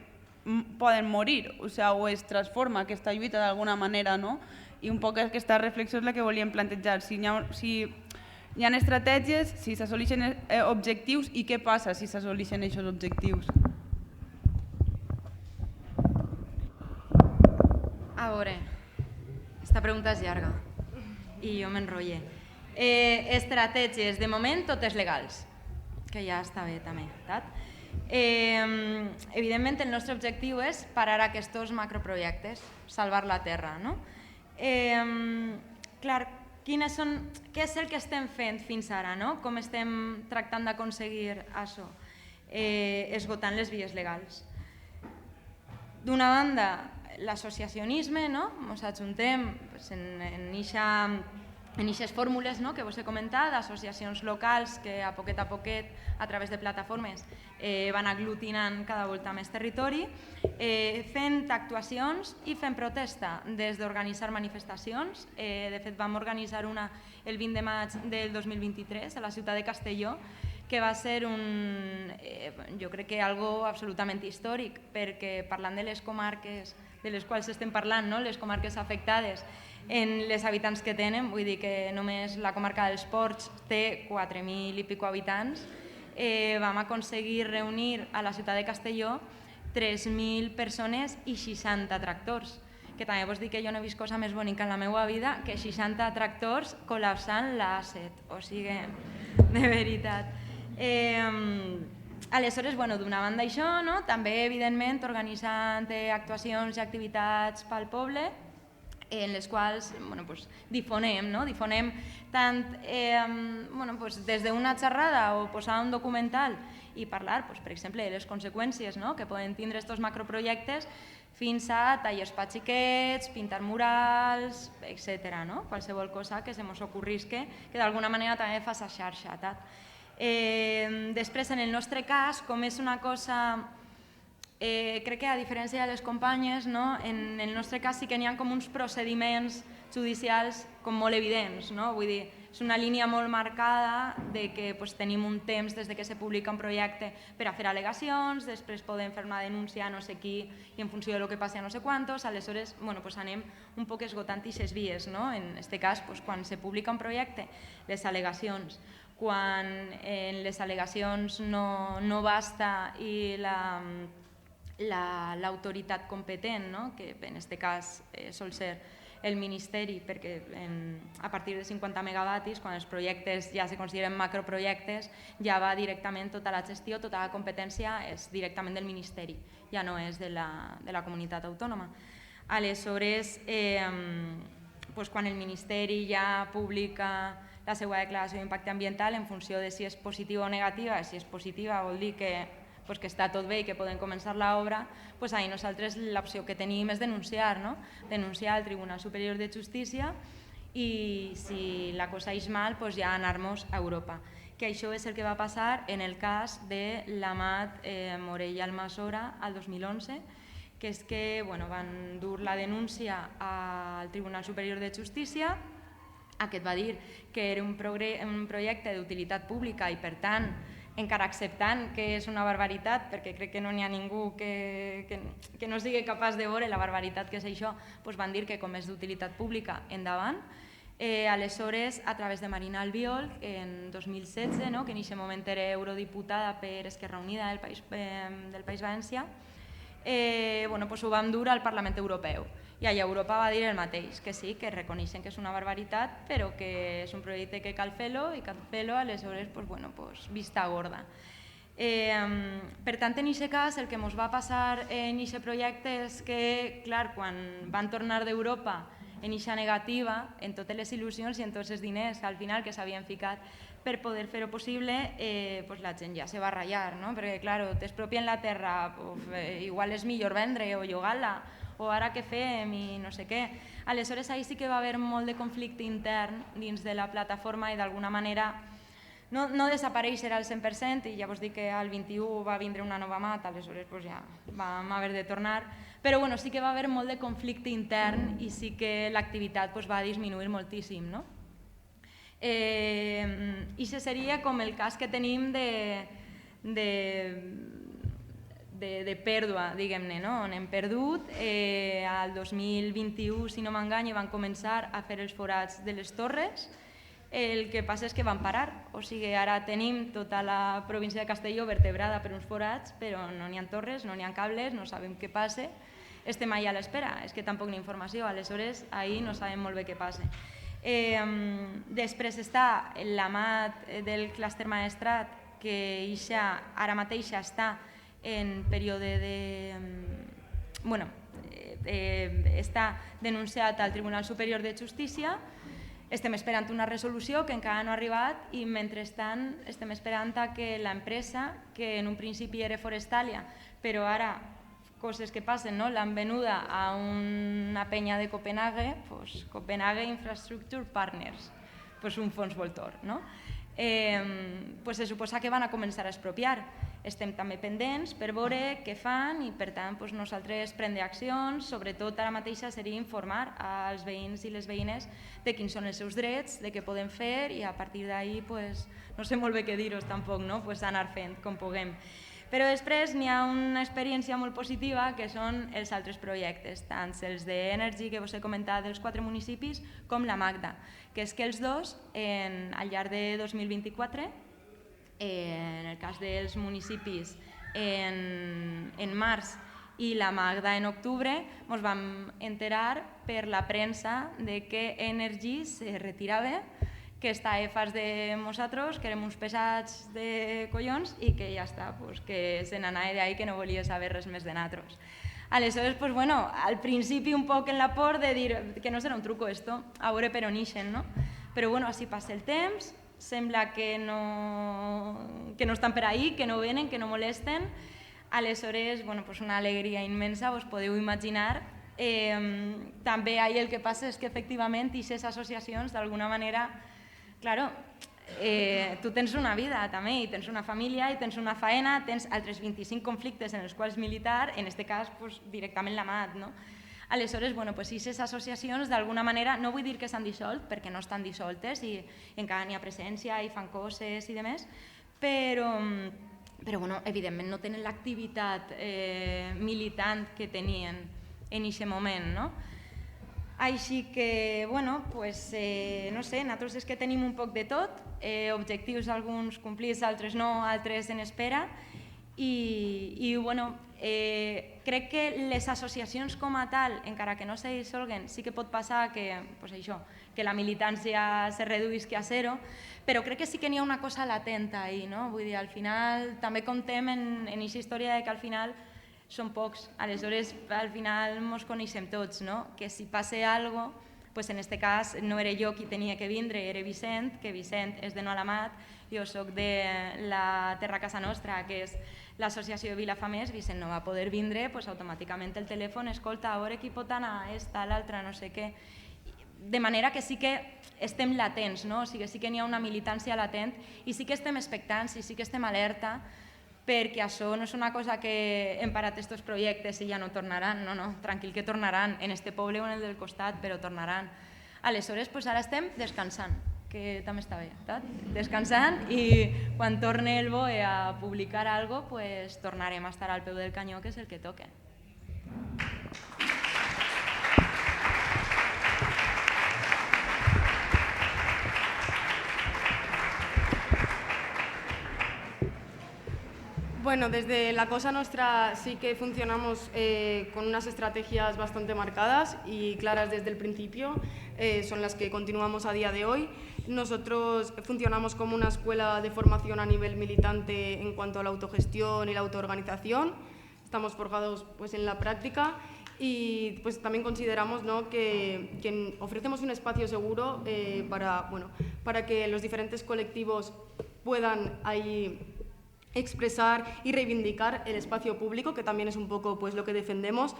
poden morir, o sigui, o es transforma aquesta lluita d'alguna manera, no? I un poc aquesta reflexió és la que volíem plantejar. Si hi ha estratègies, si s'assoleixen objectius i què passa si s'assoleixen aquests objectius. A veure, aquesta pregunta és llarga i jo m'enrotlle. Estratègies, de moment, totes legals, que ja està bé també. Evidentment, el nostre objectiu és parar aquests macroprojectes, salvar la terra. Clar, què és el que estem fent fins ara? Com estem tractant d'aconseguir això? Esgotant les vies legals. D'una banda, l'associacionisme, ens ajuntem en aquestes fórmules que vos he comentat, d'associacions locals que a poquet, a través de plataformes, van aglutinant cada volta més territori, fent actuacions i fent protesta, des d'organitzar manifestacions. De fet, vam organitzar una el 20 de maig del 2023 a la ciutat de Castelló, que va ser jo crec que algo absolutament històric, perquè parlant de les comarques de les quals estem parlant, les comarques afectades en les habitants que tenen, vull dir que només la comarca dels Ports té 4.000 i pico habitants, vam aconseguir reunir a la ciutat de Castelló 3.000 persones i 60 tractors, que també vos dic que jo no he vist cosa més bonica en la meva vida que 60 tractors col·lapsant l'A7, o sigui, de veritat. Aleshores, d'una banda això, també evidentment organitzant actuacions i activitats pel poble en les quals difonem tant des d'una xerrada o posar un documental i parlar, per exemple, de les conseqüències que poden tindre aquests macroprojectes fins a tallers per xiquets, pintar murals, etc. Qualsevol cosa que se mos ocorrisca que d'alguna manera també fa la xarxa. Després, en el nostre cas, com és una cosa, crec que a diferència de les companyes, en el nostre cas sí que n'hi ha com uns procediments judicials com molt evidents, vull dir, és una línia molt marcada de que tenim un temps des que se publica un projecte per a fer al·legacions, després podem fer una denúncia a no sé qui i en funció del que passi a no sé quantos, aleshores anem un poc esgotant aquestes vies. En aquest cas, quan se publica un projecte, les al·legacions, quan en les al·legacions no basta i l'autoritat competent, que en aquest cas sol ser el Ministeri, perquè a partir de 50 megawatis, quan els projectes ja se consideren macroprojectes, ja va directament tota la gestió, tota la competència és directament del Ministeri, ja no és de la comunitat autònoma. Aleshores, quan el Ministeri ja publica la seva declaració d'impacte ambiental, en funció de si és positiva o negativa, si és positiva vol dir que està tot bé i que podem començar l'obra, ahir nosaltres l'opció que tenim és denunciar, denunciar al Tribunal Superior de Justícia i si la cosa és mal, ja anar-nos a Europa. Que això és el que va passar en el cas de l'Amat Morell Almassora al 2011, que és que van dur la denúncia al Tribunal Superior de Justícia. Aquest va dir que era un projecte d'utilitat pública i, per tant, encara acceptant que és una barbaritat, perquè crec que no n'hi ha ningú que no sigui capaç de veure la barbaritat que és això, van dir que com és d'utilitat pública, endavant. Aleshores, a través de Marina Albiol, en 2016, que en aquest moment era eurodiputada per Esquerra Unida del País Valencià, ho vam dur al Parlament Europeu. I allà Europa va dir el mateix, que sí, que reconeixen que és una barbaritat, però que és un projecte que cal fer-lo i cal fer-lo, aleshores, vista gorda. Per tant, en aquest cas, el que ens va passar en aquest projecte és que, clar, quan van tornar d'Europa en aquesta negativa, en totes les il·lusions i en tots els diners al final que s'havien ficat per poder fer-ho possible, la gent ja se va ratllar, perquè, clar, t'expropien la terra, igual és millor vendre o llogar-la, o ara què fem i no sé què. Aleshores, ahir sí que va haver molt de conflicte intern dins de la plataforma i d'alguna manera no desaparèixer al 100%, i ja vos dic que al 21 va vindre una nova Amat, aleshores ja vam haver de tornar, però sí que va haver molt de conflicte intern i sí que l'activitat va disminuir moltíssim. I això seria com el cas que tenim de pèrdua, diguem-ne, on hem perdut. Al 2021, si no m'engany, van començar a fer els forats de les torres. El que passa és que van parar, o sigui, ara tenim tota la província de Castelló vertebrada per uns forats, però no n'hi ha torres, no n'hi ha cables, no sabem què passa, estem allà a l'espera, és que tampoc n'hi ha informació, aleshores ahir no sabem molt bé què passa. Després està l'Amat del clúster Maestrat, que ara mateix està en període està denunciat al Tribunal Superior de Justícia. Estem esperant una resolució que encara no ha arribat i, mentrestant, estem esperant que l'empresa, que en un principi era Forestalia, però ara, coses que passen, l'han venuda a una penya de Copenhague, Copenhague Infrastructure Partners, un fons voltor. Se suposa que van a començar a expropiar. Estem també pendents per veure què fan i, per tant, nosaltres prendre accions. Sobretot ara mateixa seria informar als veïns i les veïnes de quins són els seus drets, de què podem fer i a partir d'ahir, no sé molt bé què dir-vos tampoc, anar fent com puguem. Però després n'hi ha una experiència molt positiva que són els altres projectes, tant els d'Energy que vos he comentat dels 4 municipis com la Magda, que és que els dos, al llarg de 2024, en el cas dels municipis en març i la Magda en octubre, ens vam enterar per la premsa que Energy se retirava, que estava fars de nosaltres, que érem uns pesats de collons i que ja està, que se n'anava d'ahí, que no volia saber res més de nosaltres. Aleshores, al principi un poc en la por de dir que no serà un truco esto, a veure per on ixen, no? Però així passa el temps, sembla que no estan per ahí, que no venen, que no molesten. Aleshores, una alegria immensa, us podeu imaginar. També ahir el que passa és que efectivament aquestes associacions d'alguna manera, claro, tu tens una vida també, i tens una família, i tens una faena, tens altres 25 conflictes en els quals militar, en aquest cas directament l'Amat, no? Aleshores, aquestes associacions d'alguna manera, no vull dir que s'han dissolt, perquè no estan dissoltes i encara n'hi ha presència i fan coses i demés, però evidentment no tenen l'activitat militant que tenien en aquest moment, no? Així que, no sé, nosaltres és que tenim un poc de tot, objectius alguns complits, altres no, altres en espera, I bueno, crec que les associacions com a tal, encara que no se dissolguen, sí que pot passar que, pues això, que la militància se reduïsqui a zero, però crec que sí que n'hi ha una cosa latent ahí, no? Vull dir, al final també comptem en aquesta història de que al final són pocs, aleshores al final mos coneixem tots, no? Que si passe alguna cosa, pues en este cas no era jo qui tenia que vindre, era Vicent, que Vicent és de No Alamat, jo soc de la Terra Casa Nostra, que és l'associació Vilafamés. Vicent no va poder vindre, pues automàticament el telèfon, escolta, a veure qui pot anar, esta, l'altra, no sé què. De manera que sí que estem latents, no? O sigui, sí que n'hi ha una militància latent i sí que estem expectants i sí que estem alerta, perquè això no és una cosa que hem parat aquests projectes i ja no tornaran, no, tranquil que tornaran, en este poble o en el del costat, però tornaran. Aleshores, pues ara estem descansant, que també està bé, descansant, i quan torni el BOE a publicar alguna cosa, pues tornarem a estar al peu del canyó, que és el que toca. Bueno, desde la Cosa Nostra sí que funcionamos con unas estrategias bastante marcadas y claras desde el principio, son las que continuamos a día de hoy. Nosotros funcionamos como una escuela de formación a nivel militante en cuanto a la autogestión y la autoorganización. Estamos forjados pues, en la práctica y pues, también consideramos, ¿no?, que ofrecemos un espacio seguro para que los diferentes colectivos puedan ahí expresar y reivindicar el espacio público, que también es un poco pues, lo que defendemos.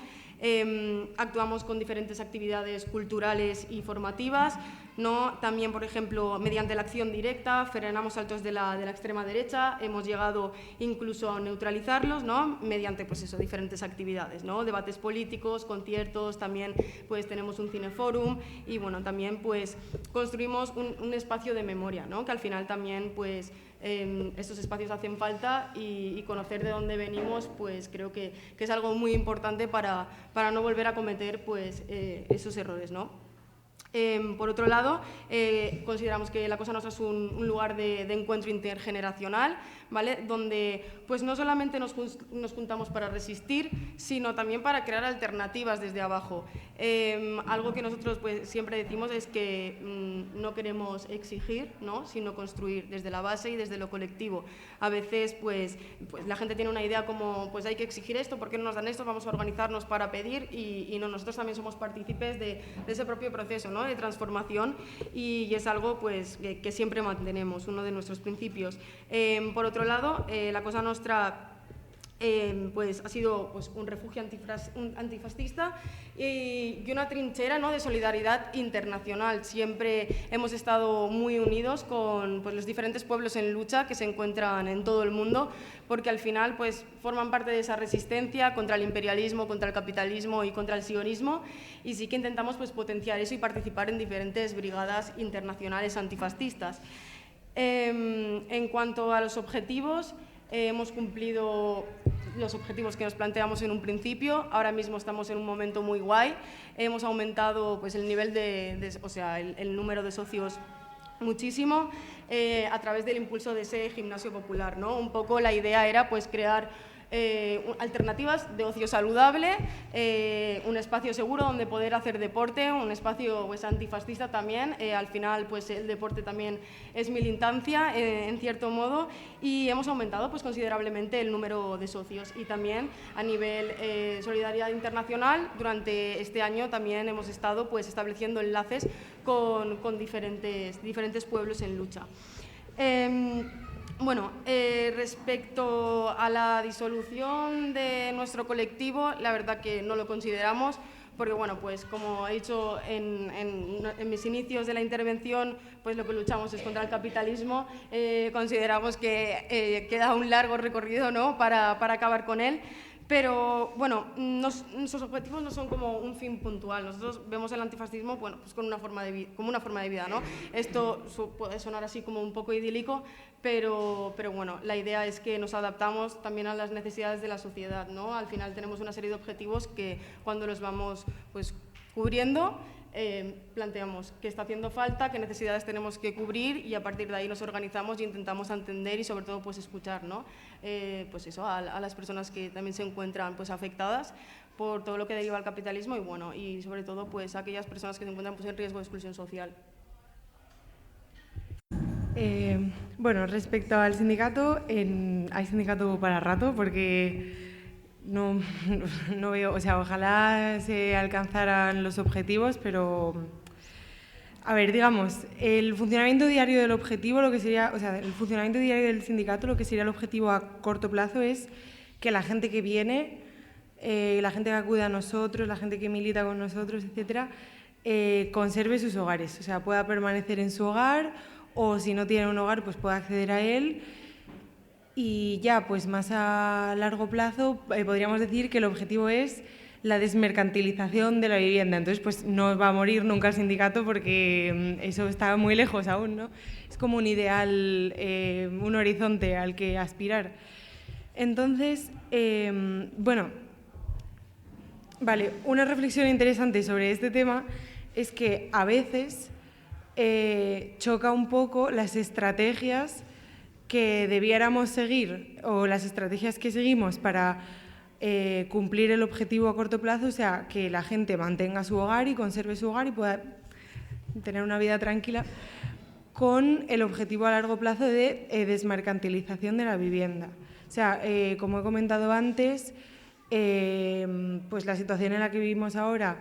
Actuamos con diferentes actividades culturales y formativas, ¿no? También, por ejemplo, mediante la acción directa, frenamos actos de la extrema derecha, hemos llegado incluso a neutralizarlos, ¿no?, mediante pues eso, diferentes actividades, ¿no?, debates políticos, conciertos, también pues, tenemos un cineforum y bueno, también pues, construimos un espacio de memoria, ¿no?, que al final también pues, estos espacios hacen falta y conocer de dónde venimos pues, creo que es algo muy importante para no volver a cometer pues, esos errores, ¿no? Por otro lado, consideramos que la Cosa Nostra es un lugar de encuentro intergeneracional, ¿vale?, donde pues, no solamente nos juntamos para resistir, sino también para crear alternativas desde abajo. Algo que nosotros pues, siempre decimos es que no queremos exigir, ¿no?, sino construir desde la base y desde lo colectivo. A veces pues la gente tiene una idea como pues, hay que exigir esto, ¿por qué no nos dan esto? Vamos a organizarnos para pedir y no, nosotros también somos partícipes de ese propio proceso, ¿no?, de transformación y es algo pues, que siempre mantenemos, uno de nuestros principios. Por otro lado, la Cosa Nostra pues, ha sido pues, un refugio antifascista y una trinchera, ¿no?, de solidaridad internacional. Siempre hemos estado muy unidos con pues, los diferentes pueblos en lucha que se encuentran en todo el mundo, porque al final pues, forman parte de esa resistencia contra el imperialismo, contra el capitalismo y contra el sionismo, y sí que intentamos pues, potenciar eso y participar en diferentes brigadas internacionales antifascistas. En cuanto a los objetivos, hemos cumplido los objetivos que nos planteamos en un principio. Ahora mismo estamos en un momento muy guay. Hemos aumentado pues, el nivel el número de socios muchísimo a través del impulso de ese gimnasio popular, ¿no? Un poco la idea era pues, crear alternativas de ocio saludable, un espacio seguro donde poder hacer deporte, un espacio pues, antifascista también. Al final pues, el deporte también es militancia en cierto modo, y hemos aumentado pues, considerablemente el número de socios. Y también a nivel solidaridad internacional, durante este año también hemos estado pues, estableciendo enlaces con diferentes pueblos en lucha. Bueno, respecto a la disolución de nuestro colectivo, la verdad que no lo consideramos, porque bueno, pues como he dicho en mis inicios de la intervención, pues lo que luchamos es contra el capitalismo. Consideramos que queda un largo recorrido, ¿no?, para acabar con él. Pero bueno, nuestros objetivos no son como un fin puntual. Nosotros vemos el antifascismo bueno, pues como una forma de vida, ¿no? Esto puede sonar así como un poco idílico, pero bueno, la idea es que nos adaptamos también a las necesidades de la sociedad, ¿no? Al final tenemos una serie de objetivos que cuando los vamos pues, cubriendo, planteamos qué está haciendo falta, qué necesidades tenemos que cubrir y a partir de ahí nos organizamos y intentamos entender y sobre todo pues escuchar, ¿no? Pues eso, a las personas que también se encuentran pues afectadas por todo lo que deriva el capitalismo y bueno, y sobre todo pues aquellas personas que se encuentran pues en riesgo de exclusión social. Bueno, respecto al sindicato, hay sindicato para rato porque no veo, o sea, ojalá se alcanzaran los objetivos, pero a ver, digamos, el funcionamiento diario del objetivo, lo que sería, o sea, el funcionamiento diario del sindicato, lo que sería el objetivo a corto plazo es que la gente que viene, la gente que acude a nosotros, la gente que milita con nosotros, etcétera, conserve sus hogares, o sea, pueda permanecer en su hogar o si no tiene un hogar, pues pueda acceder a él. Y ya, pues más a largo plazo, podríamos decir que el objetivo es la desmercantilización de la vivienda. Entonces, pues no va a morir nunca el sindicato porque eso está muy lejos aún, ¿no? Es como un ideal, un horizonte al que aspirar. Entonces, bueno, vale, una reflexión interesante sobre este tema es que a veces choca un poco las estrategias que debiéramos seguir o las estrategias que seguimos para cumplir el objetivo a corto plazo, o sea, que la gente mantenga su hogar y conserve su hogar y pueda tener una vida tranquila, con el objetivo a largo plazo de desmercantilización de la vivienda. O sea, como he comentado antes, pues la situación en la que vivimos ahora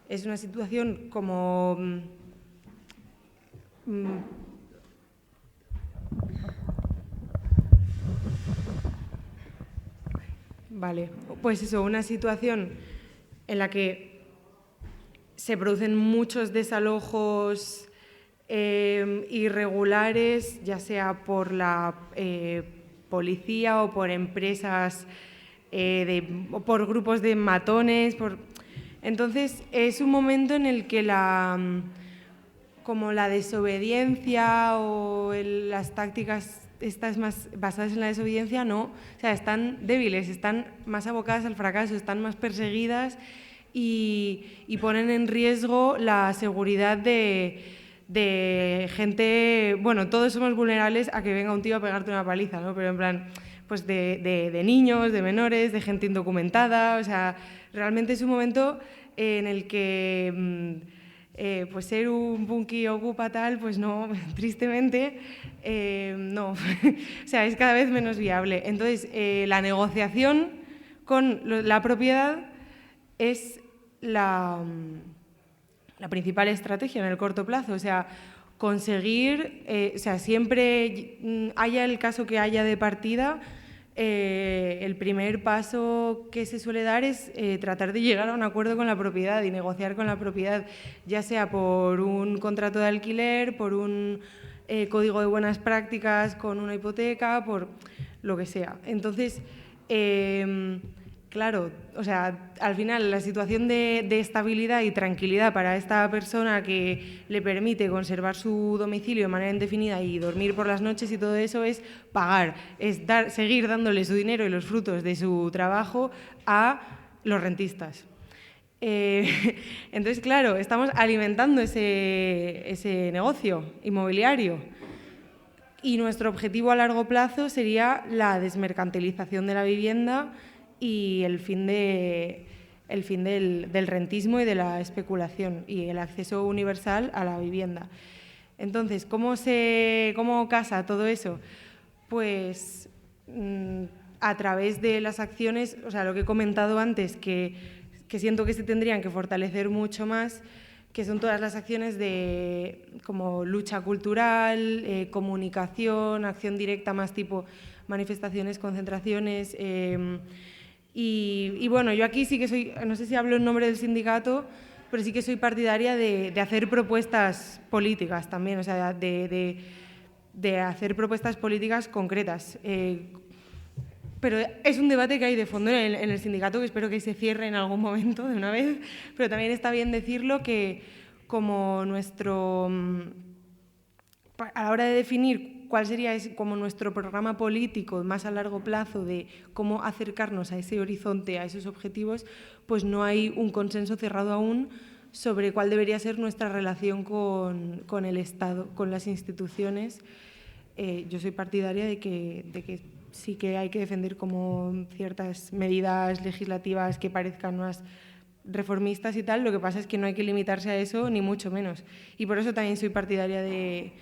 es una situación como vale, pues eso, una situación en la que se producen muchos desalojos irregulares, ya sea por la policía o por empresas o por grupos de matones. Entonces, es un momento en el que como la desobediencia o las tácticas estas más basadas en la desobediencia no, o sea, están débiles, están más abocadas al fracaso, están más perseguidas y ponen en riesgo la seguridad de gente, bueno, todos somos vulnerables a que venga un tío a pegarte una paliza, ¿no? Pero en plan, pues de niños, de menores, de gente indocumentada, o sea, realmente es un momento en el que pues ser un punky ocupa tal, pues no, tristemente, no. O sea, es cada vez menos viable. Entonces, la negociación con la propiedad es la principal estrategia en el corto plazo. O sea, conseguir, o sea, siempre haya el caso que haya de partida, el primer paso que se suele dar es tratar de llegar a un acuerdo con la propiedad y negociar con la propiedad, ya sea por un contrato de alquiler, por un código de buenas prácticas con una hipoteca, por lo que sea. Entonces, claro, o sea, al final la situación de estabilidad y tranquilidad para esta persona que le permite conservar su domicilio de manera indefinida y dormir por las noches y todo eso es pagar, es seguir dándole su dinero y los frutos de su trabajo a los rentistas. Entonces, claro, estamos alimentando ese negocio inmobiliario y nuestro objetivo a largo plazo sería la desmercantilización de la vivienda y el fin del rentismo y de la especulación y el acceso universal a la vivienda. Entonces, ¿cómo casa todo eso? Pues a través de las acciones, o sea, lo que he comentado antes, que siento que se tendrían que fortalecer mucho más, que son todas las acciones de como lucha cultural, comunicación, acción directa más tipo manifestaciones, concentraciones. Y bueno, yo aquí sí que soy, no sé si hablo en nombre del sindicato, pero sí que soy partidaria de hacer propuestas políticas también, o sea, de hacer propuestas políticas concretas. Pero es un debate que hay de fondo en el sindicato que espero que se cierre en algún momento de una vez, pero también está bien decirlo que como a la hora de definir cuál sería como nuestro programa político más a largo plazo de cómo acercarnos a ese horizonte, a esos objetivos, pues no hay un consenso cerrado aún sobre cuál debería ser nuestra relación con el Estado, con las instituciones. Yo soy partidaria de que sí que hay que defender como ciertas medidas legislativas que parezcan más reformistas y tal, lo que pasa es que no hay que limitarse a eso, ni mucho menos. Y por eso también soy partidaria de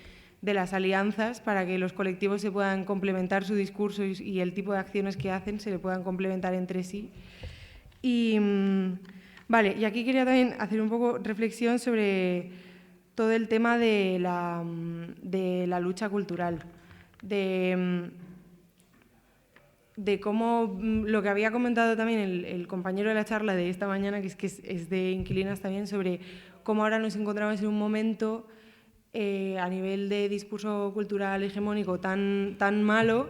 las alianzas, para que los colectivos se puedan complementar su discurso y el tipo de acciones que hacen se le puedan complementar entre sí. Y vale, y aquí quería también hacer un poco reflexión sobre todo el tema de la lucha cultural, de cómo lo que había comentado también el compañero de la charla de esta mañana, que es de Inquilinas también, sobre cómo ahora nos encontramos en un momento a nivel de discurso cultural hegemónico tan malo,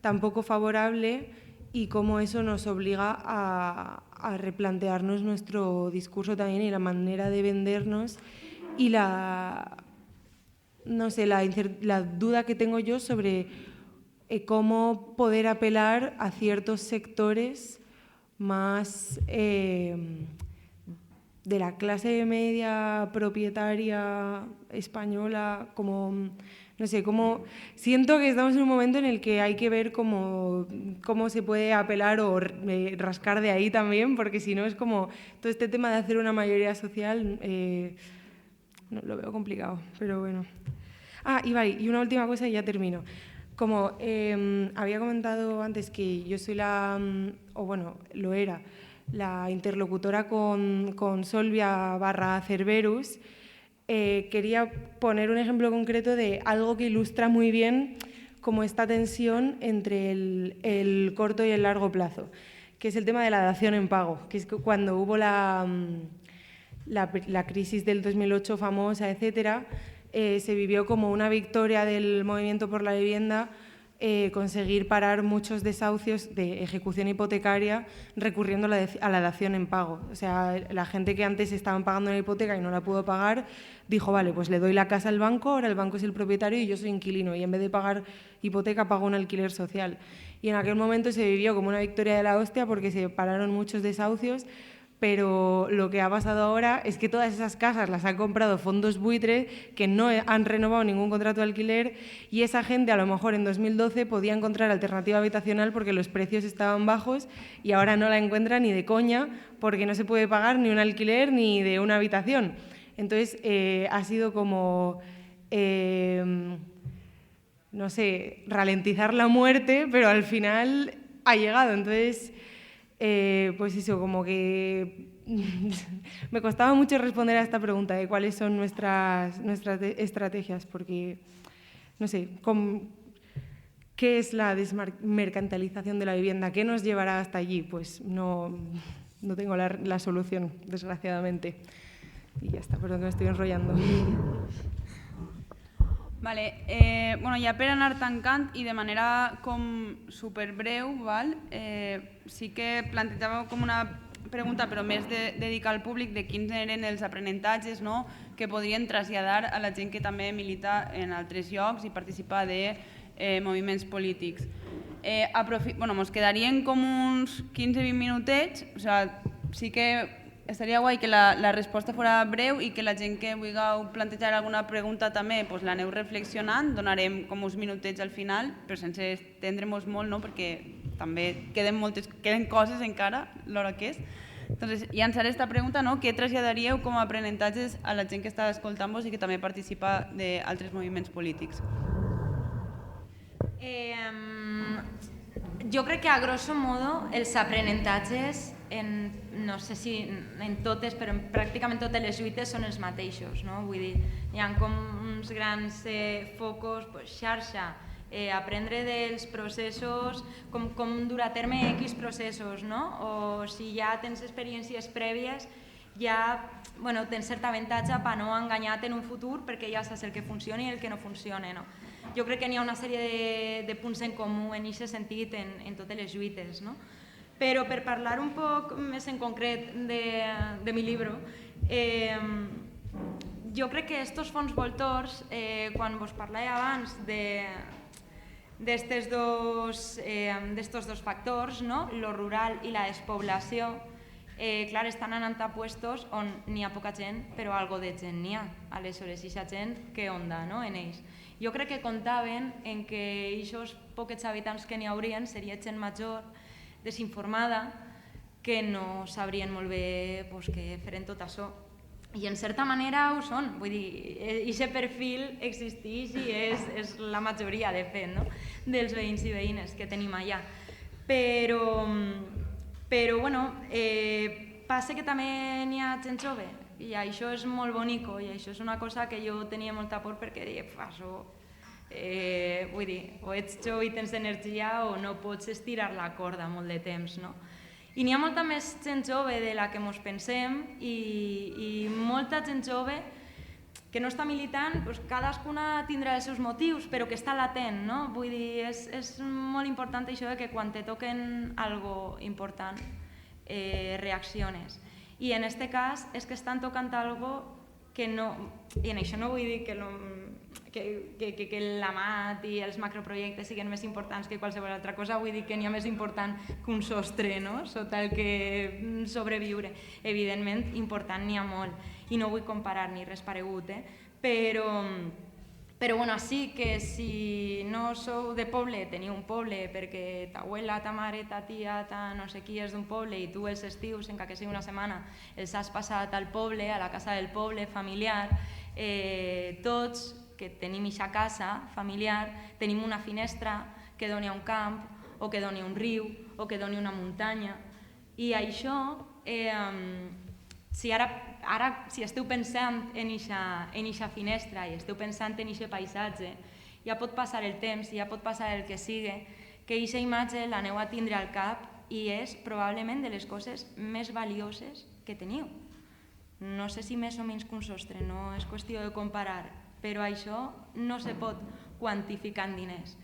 tan poco favorable, y cómo eso nos obliga a replantearnos nuestro discurso también y la manera de vendernos y la duda que tengo yo sobre cómo poder apelar a ciertos sectores más de la clase media propietaria española, como, no sé, como siento que estamos en un momento en el que hay que ver cómo se puede apelar o rascar de ahí también, porque si no es como todo este tema de hacer una mayoría social, no, lo veo complicado, pero bueno. Y vale, y una última cosa y ya termino. Como había comentado antes que yo soy lo era, la interlocutora con Solvia / Cerberus, quería poner un ejemplo concreto de algo que ilustra muy bien como esta tensión entre el corto y el largo plazo, que es el tema de la dación en pago, que es cuando hubo la crisis del 2008 famosa, etcétera, se vivió como una victoria del movimiento por la vivienda conseguir parar muchos desahucios de ejecución hipotecaria recurriendo a la dación en pago. O sea, la gente que antes estaban pagando una hipoteca y no la pudo pagar, dijo, vale, pues le doy la casa al banco, ahora el banco es el propietario y yo soy inquilino, y en vez de pagar hipoteca pago un alquiler social. Y en aquel momento se vivió como una victoria de la hostia porque se pararon muchos desahucios, pero lo que ha pasado ahora es que todas esas casas las han comprado fondos buitre que no han renovado ningún contrato de alquiler, y esa gente a lo mejor en 2012 podía encontrar alternativa habitacional porque los precios estaban bajos, y ahora no la encuentra ni de coña porque no se puede pagar ni un alquiler ni de una habitación. Entonces ha sido como, no sé, ralentizar la muerte, pero al final ha llegado. Entonces pues eso, como que me costaba mucho responder a esta pregunta de cuáles son nuestras estrategias, porque, no sé, ¿qué es la desmercantilización de la vivienda? ¿Qué nos llevará hasta allí? Pues no tengo la solución, desgraciadamente. Y ya está, perdón que me estoy enrollando. Vale, ja per anar tancant i de manera com superbreu, sí que plantejava com una pregunta, però més dedicada al públic, de quins eren els aprenentatges que podrien traslladar a la gent que també milita en altres llocs i participa de moviments polítics. Ens quedarien com uns 15-20 minutets, sí que estaria guai que la resposta fos breu i que la gent que vulgueu plantejar alguna pregunta també l'aneu reflexionant. Donarem com uns minutets al final, però sense estendre-nos molt, perquè també queden coses encara, l'hora que és. Entonces, llançaré esta pregunta, què traslladaríeu com a aprenentatges a la gent que està escoltant-vos i que també participa d'altres moviments polítics? Jo crec que a grosso modo els aprenentatges, no sé si en totes, però en pràcticament totes les lluites són els mateixos. Vull dir, hi ha com uns grans focus, xarxa, aprendre dels processos, com dur a terme X processos, o si ja tens experiències prèvies, ja tens cert avantatge per no enganyar-te en un futur perquè ja saps el que funciona i el que no funciona. Jo crec que n'hi ha una sèrie de punts en comú en aquest sentit en totes les lluites. Però per parlar un poc més en concret de mi llibre, jo crec que estos fons voltors, quan vos parlava abans d'estos dos factors, lo rural i la despoblació, Clar, estan anant a puestos on n'hi ha poca gent, però algo de gent n'hi ha. Aleshores, aquesta gent, què onda, no?, en ells? Jo crec que comptaven en que aquests poquets habitants que n'hi haurien seria gent major, desinformada, que no sabrien molt bé què fer en tot això. I en certa manera ho són, vull dir, aquest perfil existeix i és la majoria, de fet, no?, dels veïns i veïnes que tenim allà. Però bueno, passa que també n'hi ha gent jove i això és molt bonico i això és una cosa que jo tenia molta por perquè deia, això, vull dir, o ets jove i tens energia o no pots estirar la corda molt de temps, no? I n'hi ha molta més gent jove de la que ens pensem i molta gent jove que no està militant, cadascuna tindrà els seus motius, però que està latent, no? Vull dir, és molt important això que quan te toquen algo important reacciones. I en aquest cas és que estan tocant algo que no... I en això no vull dir que la MAT i els macroprojectes siguin més importants que qualsevol altra cosa, vull dir que n'hi ha més important que un sostre, no?, sota el que sobreviure. Evidentment, important n'hi ha molt, i no vull comparar ni res paregut, però bueno, sí que si no sou de poble, teniu un poble perquè ta abuela, ta mare, ta tia, ta no sé qui és d'un poble i tu els estius, encara que sigui una setmana, els has passat al poble, a la casa del poble, familiar, tots que tenim aquesta casa familiar tenim una finestra que doni a un camp o que doni a un riu o que doni a una muntanya i això, si esteu pensant en aquesta finestra i esteu pensant en aquest paisatge, ja pot passar el temps, ja pot passar el que sigui, que aquesta imatge l'aneu a tindre al cap i és probablement de les coses més valioses que teniu. No sé si més o menys que un sostre, no és qüestió de comparar, però això no se pot quantificar en diners.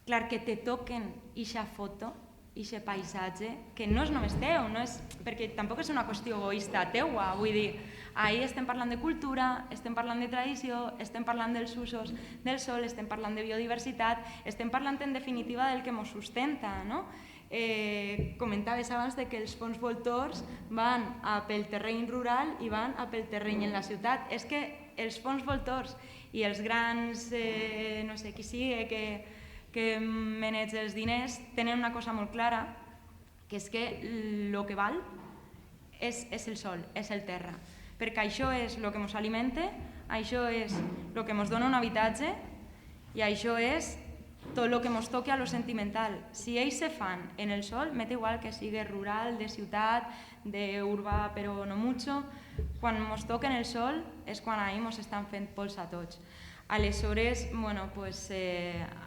Clar, que te toquen aquesta foto, aquest paisatge, que no és només teu, perquè tampoc és una qüestió egoista teua, vull dir, ahir estem parlant de cultura, estem parlant de tradició, estem parlant dels usos del sol, estem parlant de biodiversitat, estem parlant en definitiva del que ens sustenta, no? Comentaves abans que els fons voltors van pel terreny rural i van pel terreny en la ciutat. És que els fons voltors i els grans, no sé qui sigui, que maneja els diners, tenen una cosa molt clara, que és que el que val és el sol, és el terra. Perquè això és el que ens alimenta, això és el que ens dona un habitatge i això és tot el que ens toqui a lo sentimental. Si ells se fan en el sol, m'és igual que sigui rural, de ciutat, d'urbà, però no mucho, quan ens toquen el sol és quan ahir ens estan fent pols a tots. Aleshores,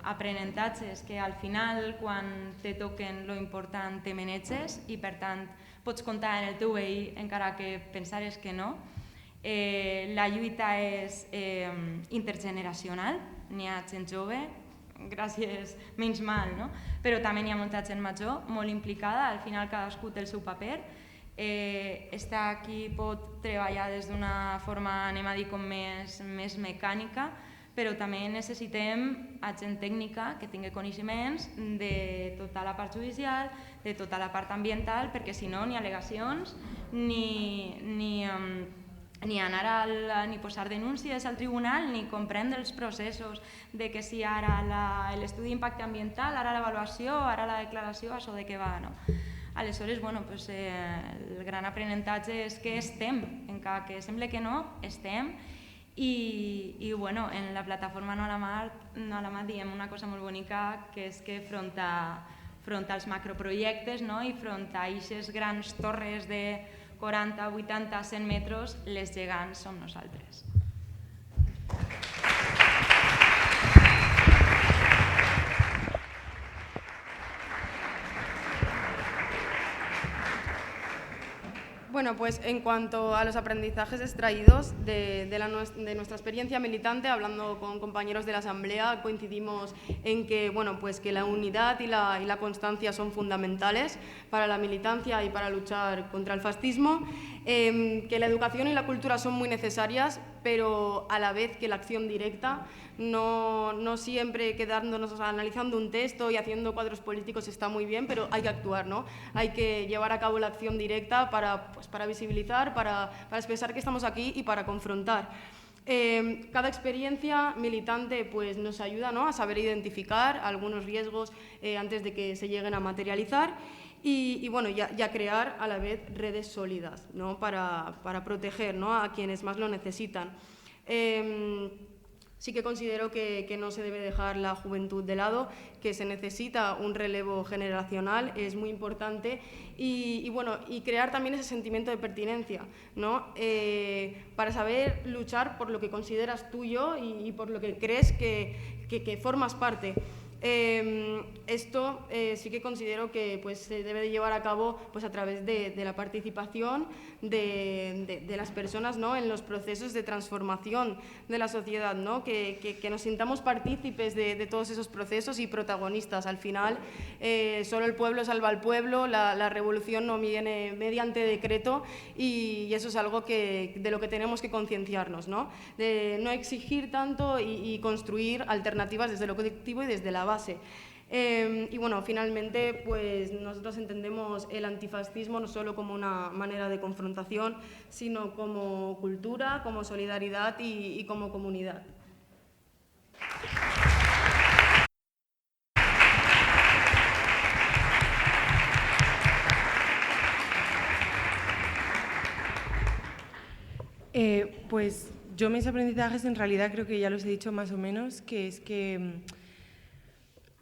aprenentatges que al final, quan te toquen lo important, te maneges i per tant pots comptar en el teu veí encara que pensares que no. La lluita és intergeneracional, n'hi ha gent jove, gràcies, menys mal, no? Però també n'hi ha molta gent major, molt implicada, al final cadascú té el seu paper. Estar aquí pot treballar des d'una forma, anem a dir, com més mecànica, però també necessitem gent tècnica que tingui coneixements de tota la part judicial, de tota la part ambiental, perquè si no, ni al·legacions, ni anar ni posar denúncies al tribunal, ni comprendre els processos de que si ara l'estudi d'impacte ambiental, ara l'avaluació, ara la declaració, això de què va, no? Aleshores, el gran aprenentatge és que estem, encara que sembla que no, estem, i en la plataforma No a la Mar diem una cosa molt bonica, que és que front als macroprojectes i front a aquestes grans torres de 40, 80, 100 metres, les gegants som nosaltres. Bueno, pues en cuanto a los aprendizajes extraídos de nuestra experiencia militante, hablando con compañeros de la Asamblea, coincidimos en que, que la unidad y la constancia son fundamentales para la militancia y para luchar contra el fascismo, que la educación y la cultura son muy necesarias, pero a la vez que la acción directa, no siempre quedándonos analizando un texto y haciendo cuadros políticos está muy bien, pero hay que actuar, ¿no? Hay que llevar a cabo la acción directa para visibilizar, para expresar que estamos aquí y para confrontar. Cada experiencia militante pues, nos ayuda, ¿no?, a saber identificar algunos riesgos antes de que se lleguen a materializar y bueno, ya crear a la vez redes sólidas, ¿no?, para proteger, ¿no?, a quienes más lo necesitan. Sí que considero que no se debe dejar la juventud de lado, que se necesita un relevo generacional, es muy importante, y crear también ese sentimiento de pertinencia, ¿no?, para saber luchar por lo que consideras tuyo y por lo que crees que formas parte. Esto sí que considero que pues, se debe de llevar a cabo pues, a través de la participación de las personas, ¿no?, en los procesos de transformación de la sociedad, ¿no?, que nos sintamos partícipes de todos esos procesos y protagonistas. Al final, solo el pueblo salva al pueblo, la revolución no viene mediante decreto y eso es algo de lo que tenemos que concienciarnos, ¿no?, de no exigir tanto y construir alternativas desde lo colectivo y desde la base. Y bueno, finalmente, pues nosotros entendemos el antifascismo no solo como una manera de confrontación, sino como cultura, como solidaridad y como comunidad. Pues yo mis aprendizajes en realidad creo que ya los he dicho más o menos, que es que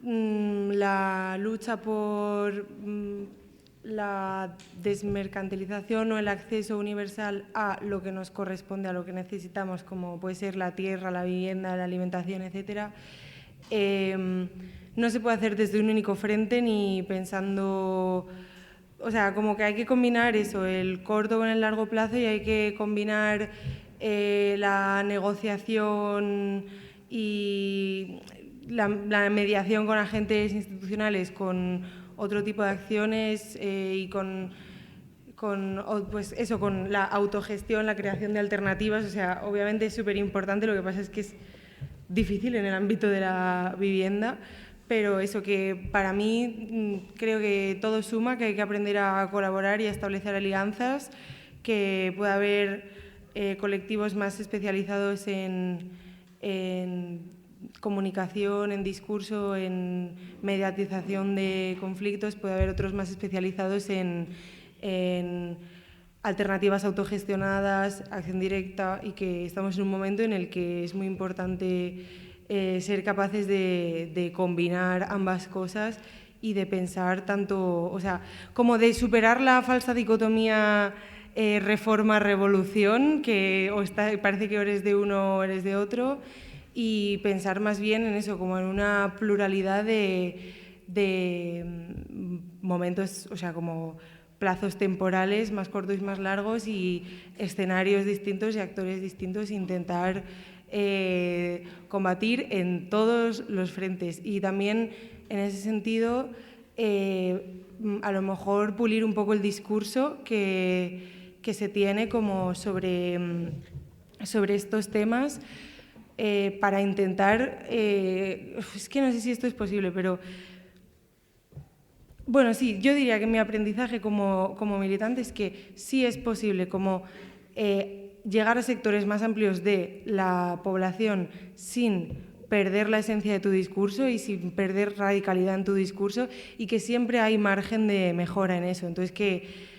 la lucha por la desmercantilización o el acceso universal a lo que nos corresponde, a lo que necesitamos, como puede ser la tierra, la vivienda, la alimentación, etc., no se puede hacer desde un único frente ni pensando... O sea, como que hay que combinar eso, el corto con el largo plazo, y hay que combinar la negociación y la mediación con agentes institucionales con otro tipo de acciones y con la autogestión, la creación de alternativas. O sea, obviamente es súper importante, lo que pasa es que es difícil en el ámbito de la vivienda, pero eso, que para mí creo que todo suma, que hay que aprender a colaborar y a establecer alianzas, que puede haber colectivos más especializados en comunicación, en discurso, en mediatización de conflictos, puede haber otros más especializados en alternativas autogestionadas, acción directa, y que estamos en un momento en el que es muy importante ser capaces de combinar ambas cosas y de pensar tanto, o sea, como de superar la falsa dicotomía reforma-revolución, que parece que o eres de uno o eres de otro, y pensar más bien en eso, como en una pluralidad de momentos, o sea, como plazos temporales más cortos y más largos y escenarios distintos y actores distintos, intentar combatir en todos los frentes. Y también, en ese sentido, a lo mejor pulir un poco el discurso que se tiene como sobre estos temas, para intentar, es que no sé si esto es posible, pero bueno, sí, yo diría que mi aprendizaje como militante es que sí es posible como llegar a sectores más amplios de la población sin perder la esencia de tu discurso y sin perder radicalidad en tu discurso, y que siempre hay margen de mejora en eso. Entonces, que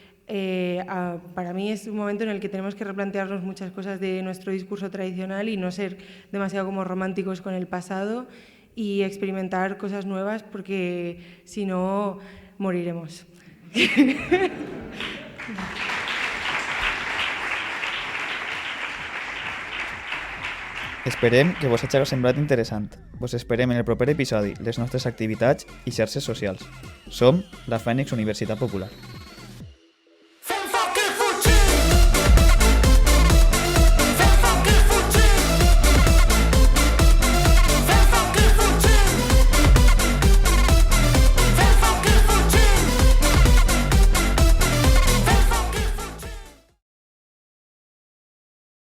para mí es un momento en el que tenemos que replantearnos muchas cosas de nuestro discurso tradicional y no ser demasiado como románticos con el pasado y experimentar cosas nuevas, porque si no, moriremos. Esperem que vos hagi semblat interessant. Vos esperem en el proper episodi les nostres activitats i xarxes socials. Som la Fènix Universitat Popular.